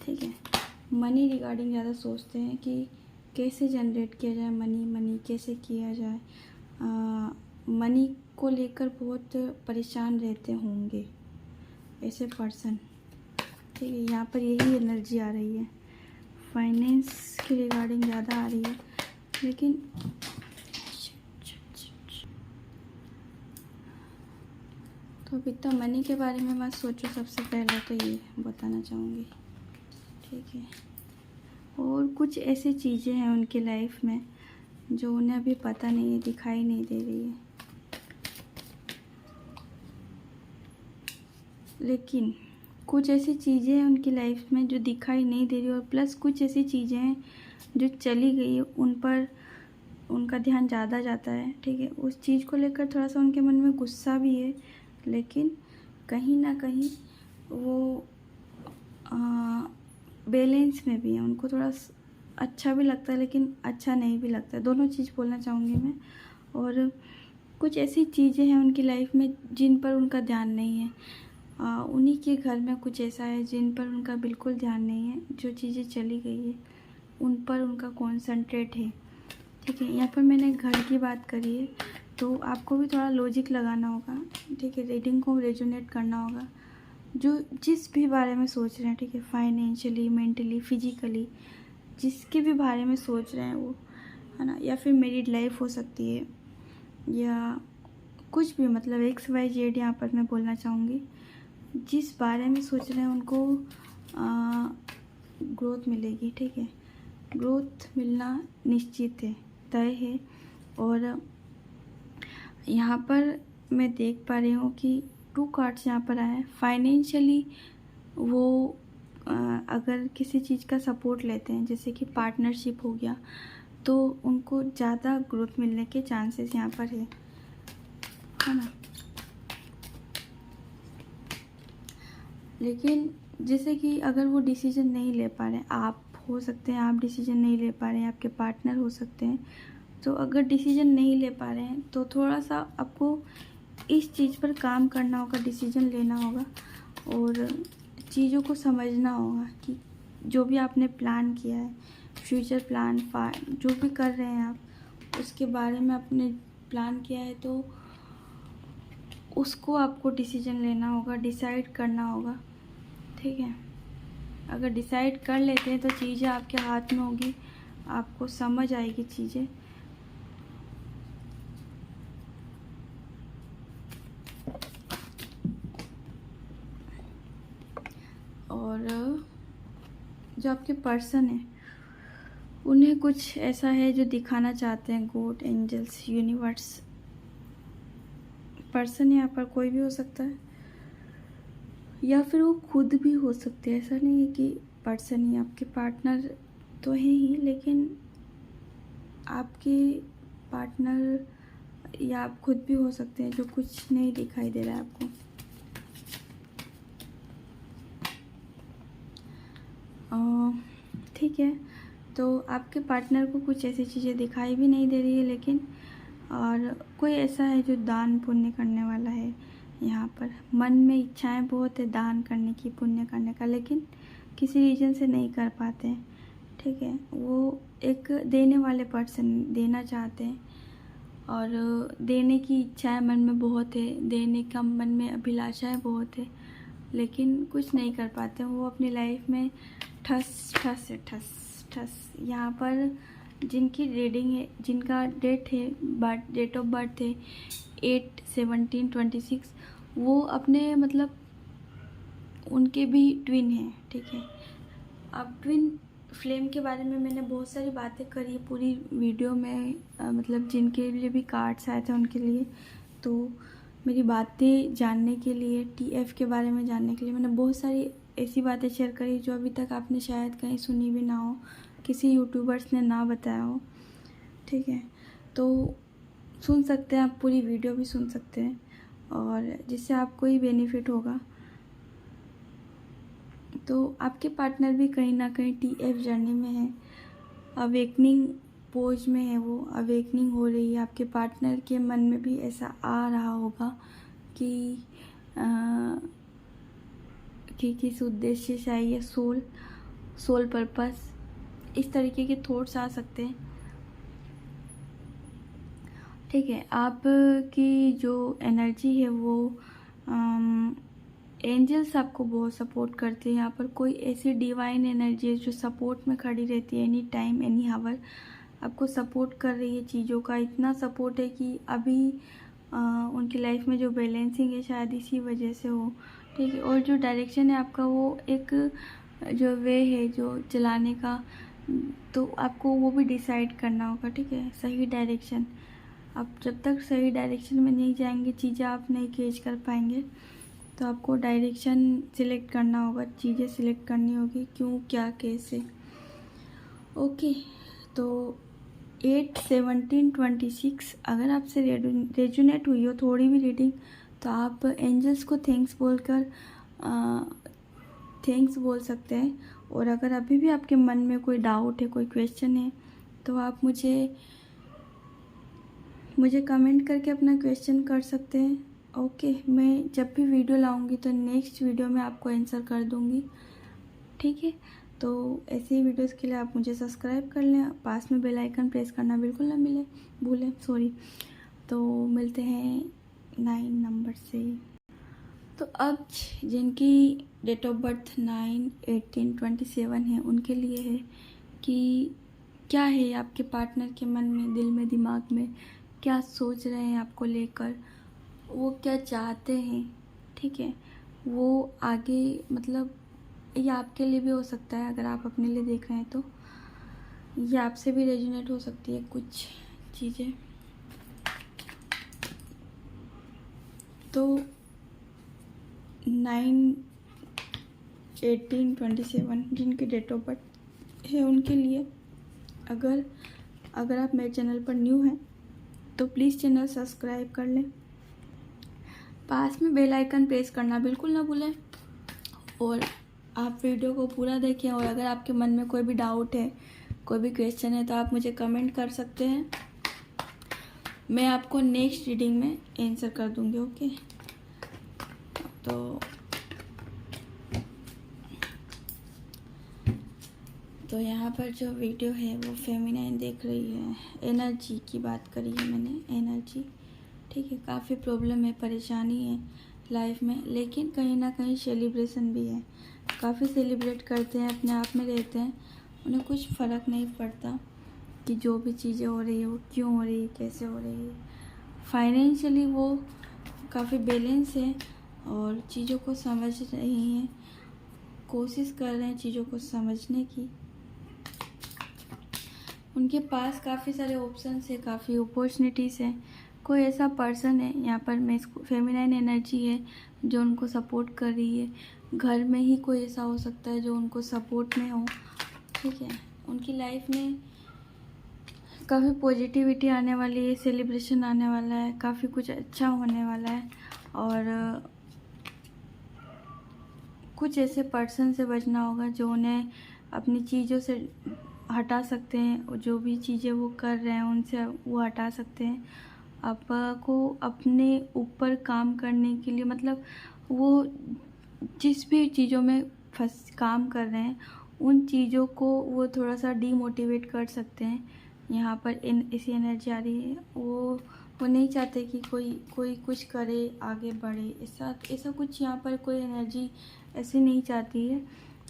ठीक है। मनी रिगार्डिंग ज़्यादा सोचते हैं कि कैसे जनरेट किया जाए मनी कैसे किया जाए, मनी को लेकर बहुत परेशान रहते होंगे ऐसे पर्सन, ठीक है। यहाँ पर यही एनर्जी आ रही है, फाइनेंस के रिगार्डिंग ज़्यादा आ रही है। लेकिन तो अभी तो मनी के बारे में मत सोचो, सबसे पहले तो ये बताना चाहूँगी, ठीक है। और कुछ ऐसी चीज़ें हैं उनकी लाइफ में जो उन्हें अभी पता नहीं है, दिखाई नहीं दे रही है, लेकिन कुछ ऐसी चीज़ें हैं उनकी लाइफ में जो दिखाई नहीं दे रही, और प्लस कुछ ऐसी चीज़ें हैं जो चली गई है, उन पर उनका ध्यान ज़्यादा जाता है, ठीक है। उस चीज़ को लेकर थोड़ा सा उनके मन में गुस्सा भी है, लेकिन कहीं ना कहीं वो बैलेंस में भी है, उनको थोड़ा अच्छा भी लगता है लेकिन अच्छा नहीं भी लगता है, दोनों चीज़ बोलना चाहूँगी मैं। और कुछ ऐसी चीज़ें हैं उनकी लाइफ में जिन पर उनका ध्यान नहीं है, उन्हीं के घर में कुछ ऐसा है जिन पर उनका बिल्कुल ध्यान नहीं है, जो चीज़ें चली गई है उन पर उनका कॉन्सेंट्रेट है, ठीक है। यहाँ पर मैंने घर की बात करी है, तो आपको भी थोड़ा लॉजिक लगाना होगा, ठीक है। रीडिंग को रेजोनेट करना होगा, जो जिस भी बारे में सोच रहे हैं, ठीक है, फाइनेंशियली, मेंटली, फिजिकली, जिसके भी बारे में सोच रहे हैं वो, है ना, या फिर मैरिड लाइफ हो सकती है, या कुछ भी, मतलब XYZ यहाँ पर मैं बोलना चाहूँगी। जिस बारे में सोच रहे हैं उनको ग्रोथ मिलेगी, ठीक है। ग्रोथ मिलना निश्चित है, तय है। और यहाँ पर मैं देख पा रही हूँ कि 2 कार्ड्स यहाँ पर आए हैं। फाइनेंशियली वो अगर किसी चीज़ का सपोर्ट लेते हैं, जैसे कि पार्टनरशिप हो गया, तो उनको ज़्यादा ग्रोथ मिलने के चांसेस यहाँ पर है ना। लेकिन जैसे कि अगर वो डिसीजन नहीं ले पा रहे हैं, आप हो सकते हैं आप डिसीजन नहीं ले पा रहे हैं, आपके पार्टनर हो सकते हैं, तो अगर डिसीजन नहीं ले पा रहे हैं तो थोड़ा सा आपको इस चीज़ पर काम करना होगा, डिसीजन लेना होगा और चीज़ों को समझना होगा कि जो भी आपने प्लान किया है, फ्यूचर प्लान जो भी कर रहे हैं आप, उसके बारे में आपने प्लान किया है, तो उसको आपको डिसीजन लेना होगा, डिसाइड करना होगा, ठीक है। अगर डिसाइड कर लेते हैं तो चीज़ें आपके हाथ में होगी, आपको समझ आएगी चीज़ें। और जो आपके पर्सन है उन्हें कुछ ऐसा है जो दिखाना चाहते हैं, गॉड, एंजल्स, यूनिवर्स। पर्सन यहाँ पर कोई भी हो सकता है या फिर वो खुद भी हो सकते हैं। ऐसा नहीं है कि पर्सन ही, आपके पार्टनर तो है ही, लेकिन आपके पार्टनर या आप खुद भी हो सकते हैं जो कुछ नहीं दिखाई दे रहा है आपको। ठीक है, तो आपके पार्टनर को कुछ ऐसी चीज़ें दिखाई भी नहीं दे रही है, लेकिन और कोई ऐसा है जो दान पुण्य करने वाला है। यहाँ पर मन में इच्छाएं बहुत है दान करने की, पुण्य करने का, लेकिन किसी रीज़न से नहीं कर पाते हैं, ठीक है। वो एक देने वाले पर्सन, देना चाहते हैं और देने की इच्छाएं मन में बहुत है, देने का मन में अभिलाषाएं बहुत है, लेकिन कुछ नहीं कर पाते। वो अपनी लाइफ में ठस ठस ठस ठस। यहाँ पर जिनकी रीडिंग है, जिनका डेट ऑफ बर्थ है 8/17/26, वो अपने मतलब उनके भी ट्विन हैं, ठीक है। अब ट्विन फ्लेम के बारे में मैंने बहुत सारी बातें करी पूरी वीडियो में, मतलब जिनके लिए भी कार्ड्स आए थे उनके लिए। तो मेरी बातें जानने के लिए, TF के बारे में जानने के लिए मैंने बहुत सारी ऐसी बातें शेयर करी जो अभी तक आपने शायद कहीं सुनी भी ना हो, किसी यूट्यूबर्स ने ना बताया हो, ठीक है। तो सुन सकते हैं आप, पूरी वीडियो भी सुन सकते हैं और जिससे आपको ही बेनिफिट होगा। तो आपके पार्टनर भी कहीं ना कहीं TF जर्नी में है, अवेकनिंग पोज में है, वो अवेकनिंग हो रही है। आपके पार्टनर के मन में भी ऐसा आ रहा होगा कि किस उद्देश्य से आई है, सोल पर्पस, इस तरीके के थॉट्स आ सकते हैं, ठीक है। आपकी जो एनर्जी है वो एंजल्स आपको बहुत सपोर्ट करते हैं। यहाँ पर कोई ऐसी डिवाइन एनर्जी है जो सपोर्ट में खड़ी रहती है, एनी टाइम एनी हावर आपको सपोर्ट कर रही है। चीज़ों का इतना सपोर्ट है कि अभी उनकी लाइफ में जो बैलेंसिंग है शायद इसी वजह से हो, ठीक है। और जो डायरेक्शन है आपका, वो एक जो वे है जो चलाने का, तो आपको वो भी डिसाइड करना होगा, ठीक है, सही डायरेक्शन। आप जब तक सही डायरेक्शन में नहीं जाएंगे, चीज़ें आप नहीं कैच कर पाएंगे। तो आपको डायरेक्शन सिलेक्ट करना होगा, चीज़ें सिलेक्ट करनी होगी, क्यों, क्या, कैसे। ओके, तो 8/17/26 अगर आपसे रेजोनेट हुई हो थोड़ी भी रीडिंग, तो आप एंजल्स को थैंक्स बोल सकते हैं। और अगर अभी भी आपके मन में कोई डाउट है, कोई क्वेश्चन है, तो आप मुझे कमेंट करके अपना क्वेश्चन कर सकते हैं। ओके, मैं जब भी वीडियो लाऊंगी तो नेक्स्ट वीडियो में आपको आंसर कर दूंगी, ठीक है। तो ऐसे ही वीडियोस के लिए आप मुझे सब्सक्राइब कर लें, पास में बेल आइकन प्रेस करना बिल्कुल ना भूलें, सॉरी। तो मिलते हैं 9 नंबर से। तो अब जिनकी डेट ऑफ बर्थ 9/18/27 है, उनके लिए है कि क्या है आपके पार्टनर के मन में, दिल में, दिमाग में, क्या सोच रहे हैं आपको लेकर, वो क्या चाहते हैं, ठीक है। वो आगे मतलब ये आपके लिए भी हो सकता है, अगर आप अपने लिए देख रहे हैं तो ये आपसे भी रेजोनेट हो सकती है कुछ चीज़ें। तो 9/18/27 जिनकी डेट ऑफ बर्थ है उनके लिए, अगर आप मेरे चैनल पर न्यू हैं तो प्लीज़ चैनल सब्सक्राइब कर लें, पास में बेल आइकन प्रेस करना बिल्कुल ना भूलें, और आप वीडियो को पूरा देखें। और अगर आपके मन में कोई भी डाउट है, कोई भी क्वेश्चन है, तो आप मुझे कमेंट कर सकते हैं, मैं आपको नेक्स्ट रीडिंग में आंसर कर दूंगी। ओके, तो यहाँ पर जो वीडियो है वो फेमिनाइन देख रही है, एनर्जी की बात करी है मैंने, एनर्जी, ठीक है। काफ़ी प्रॉब्लम है, परेशानी है लाइफ में, लेकिन कहीं ना कहीं सेलिब्रेशन भी है, काफ़ी सेलिब्रेट करते हैं, अपने आप में रहते हैं, उन्हें कुछ फ़र्क नहीं पड़ता कि जो भी चीज़ें हो रही है वो क्यों हो रही है, कैसे हो रही है। फाइनेंशियली वो काफ़ी बैलेंस है और चीज़ों को समझ रही हैं, कोशिश कर रहे हैं चीज़ों को समझने की। उनके पास काफ़ी सारे ऑप्शंस है, काफ़ी अपॉर्चुनिटीज़ हैं। कोई ऐसा पर्सन है यहाँ पर, मैं इसको फेमिनाइन एनर्जी है जो उनको सपोर्ट कर रही है। घर में ही कोई ऐसा हो सकता है जो उनको सपोर्ट में हो, ठीक है। उनकी लाइफ में काफ़ी पॉजिटिविटी आने वाली है, सेलिब्रेशन आने वाला है, काफ़ी कुछ अच्छा होने वाला है। और कुछ ऐसे पर्सन से बचना होगा जो उन्हें अपनी चीज़ों से हटा सकते हैं, जो भी चीज़ें वो कर रहे हैं उनसे वो हटा सकते हैं। आपको अपने ऊपर काम करने के लिए, मतलब वो जिस भी चीज़ों में काम कर रहे हैं उन चीज़ों को वो थोड़ा सा डीमोटिवेट कर सकते हैं। यहाँ पर ऐसी एनर्जी आ रही है, वो नहीं चाहते कि कोई कुछ करे, आगे बढ़े, ऐसा कुछ यहाँ पर कोई एनर्जी ऐसे नहीं चाहती है।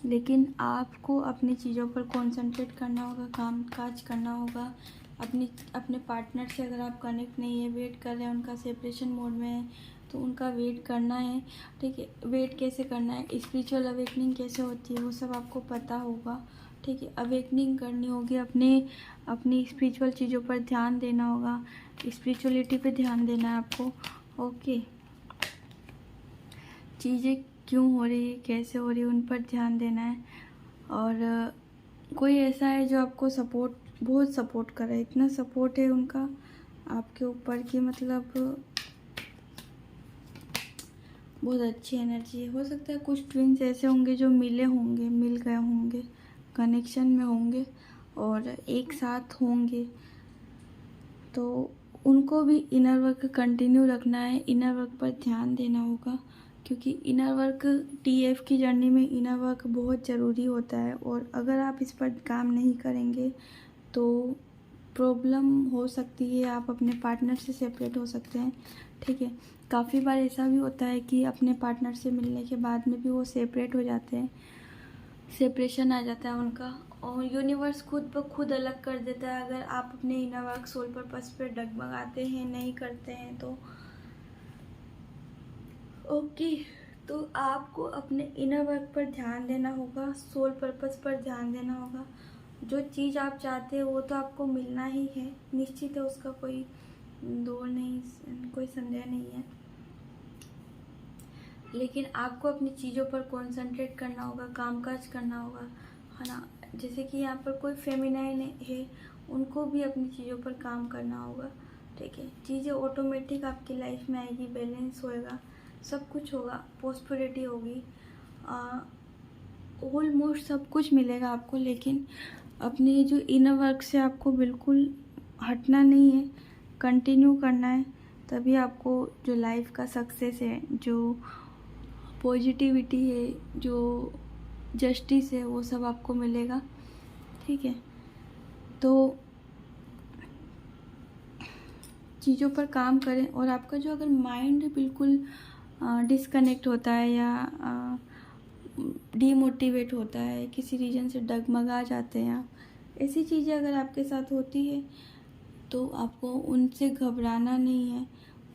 लेकिन आपको अपनी चीज़ों पर कंसंट्रेट करना होगा, काम काज करना होगा। अपने पार्टनर से अगर आप कनेक्ट नहीं है, वेट कर रहे हैं, उनका सेपरेशन मोड में है, तो उनका वेट करना है, ठीक है। वेट कैसे करना है, स्पिरिचुअल अवेकनिंग कैसे होती है वो सब आपको पता होगा, ठीक है। अवेकनिंग करनी होगी, अपनी स्पिरिचुअल चीज़ों पर ध्यान देना होगा, स्पिरिचुअलिटी पे ध्यान देना है आपको। ओके, चीज़ें क्यों हो रही है, कैसे हो रही है, उन पर ध्यान देना है। और कोई ऐसा है जो आपको बहुत सपोर्ट कर रहा है, इतना सपोर्ट है उनका आपके ऊपर कि मतलब बहुत अच्छी एनर्जी है। हो सकता है कुछ ट्विन्स ऐसे होंगे जो मिल गए होंगे, कनेक्शन में होंगे और एक साथ होंगे, तो उनको भी इनर वर्क कंटिन्यू रखना है, इनर वर्क पर ध्यान देना होगा, क्योंकि इनर वर्क TF की जर्नी में इनर वर्क बहुत ज़रूरी होता है। और अगर आप इस पर काम नहीं करेंगे तो प्रॉब्लम हो सकती है, आप अपने पार्टनर से सेपरेट हो सकते हैं, ठीक है। काफ़ी बार ऐसा भी होता है कि अपने पार्टनर से मिलने के बाद में भी वो सेपरेट हो जाते हैं, सेपरेशन आ जाता है उनका, और यूनिवर्स खुद ब खुद अलग कर देता है अगर आप अपने इनर वर्क सोल पर्पस पर डगमगाते हैं, नहीं करते हैं तो। ओके, तो आपको अपने इनर वर्क पर ध्यान देना होगा, सोल पर्पस पर ध्यान देना होगा। जो चीज़ आप चाहते हो वो तो आपको मिलना ही है, निश्चित है, उसका कोई दौर नहीं, कोई संदेह नहीं है। लेकिन आपको अपनी चीज़ों पर कंसंट्रेट करना होगा, कामकाज करना होगा, है ना। जैसे कि यहाँ पर कोई फेमिनाइन है, उनको भी अपनी चीज़ों पर काम करना होगा, ठीक है। चीज़ें ऑटोमेटिक आपकी लाइफ में आएगी, बैलेंस होएगा, सब कुछ होगा, प्रॉस्पेरिटी होगी, ऑलमोस्ट सब कुछ मिलेगा आपको। लेकिन अपने जो इनर वर्क से आपको बिल्कुल हटना नहीं है, कंटिन्यू करना है, तभी आपको जो लाइफ का सक्सेस है, जो पॉजिटिविटी है, जो जस्टिस है, वो सब आपको मिलेगा, ठीक है। तो चीज़ों पर काम करें। और आपका जो अगर माइंड बिल्कुल डिस्कनेक्ट होता है या डीमोटिवेट होता है, किसी रीजन से डगमगा जाते हैं आप, ऐसी चीज़ें अगर आपके साथ होती है तो आपको उनसे घबराना नहीं है,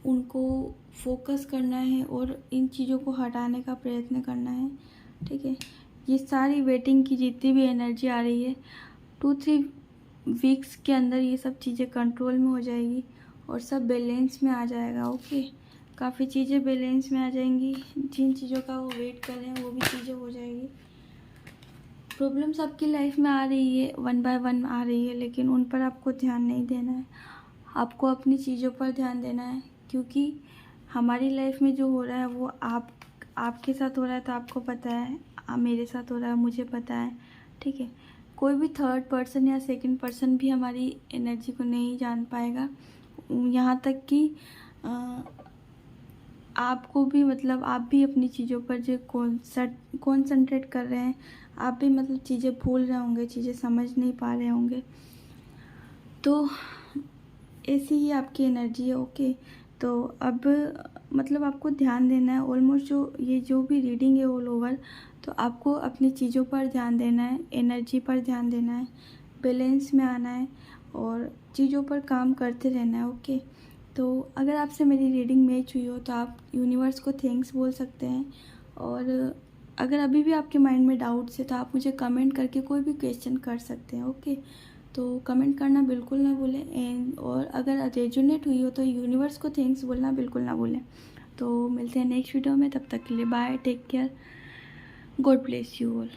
उनको फोकस करना है और इन चीज़ों को हटाने का प्रयत्न करना है, ठीक है। ये सारी वेटिंग की जितनी भी एनर्जी आ रही है 2-3 वीक्स के अंदर ये सब चीज़ें कंट्रोल में हो जाएगी और सब बैलेंस में आ जाएगा। ओके, काफ़ी चीज़ें बैलेंस में आ जाएंगी। जिन चीज़ों का वो वेट कर रहे हैं वो भी चीज़ें हो जाएगी। प्रॉब्लम्स आपकी लाइफ में आ रही है, 1 बाय 1 आ रही है, लेकिन उन पर आपको ध्यान नहीं देना है। आपको अपनी चीज़ों पर ध्यान देना है, क्योंकि हमारी लाइफ में जो हो रहा है वो आपके साथ हो रहा है तो आपको पता है, मेरे साथ हो रहा है मुझे पता है। ठीक है, कोई भी थर्ड पर्सन या सेकंड पर्सन भी हमारी एनर्जी को नहीं जान पाएगा। यहाँ तक कि आपको भी, मतलब आप भी अपनी चीज़ों पर जो कॉन्सेंट्रेट कर रहे हैं, आप भी मतलब चीज़ें भूल रहे होंगे, चीज़ें समझ नहीं पा रहे होंगे। तो ऐसी ही आपकी एनर्जी है। ओके, तो अब मतलब आपको ध्यान देना है। ऑलमोस्ट जो भी रीडिंग है ऑल ओवर, तो आपको अपनी चीज़ों पर ध्यान देना है, एनर्जी पर ध्यान देना है, बैलेंस में आना है और चीज़ों पर काम करते रहना है। ओके, तो अगर आपसे मेरी रीडिंग मैच हुई हो तो आप यूनिवर्स को थैंक्स बोल सकते हैं। और अगर अभी भी आपके माइंड में डाउट्स है तो आप मुझे कमेंट करके कोई भी क्वेश्चन कर सकते हैं। ओके, तो कमेंट करना बिल्कुल ना भूलें। एंड और अगर रेजोनेट हुई हो तो यूनिवर्स को थैंक्स बोलना बिल्कुल ना भूलें। तो मिलते हैं नेक्स्ट वीडियो में, तब तक के लिए bye, take care, God bless you all.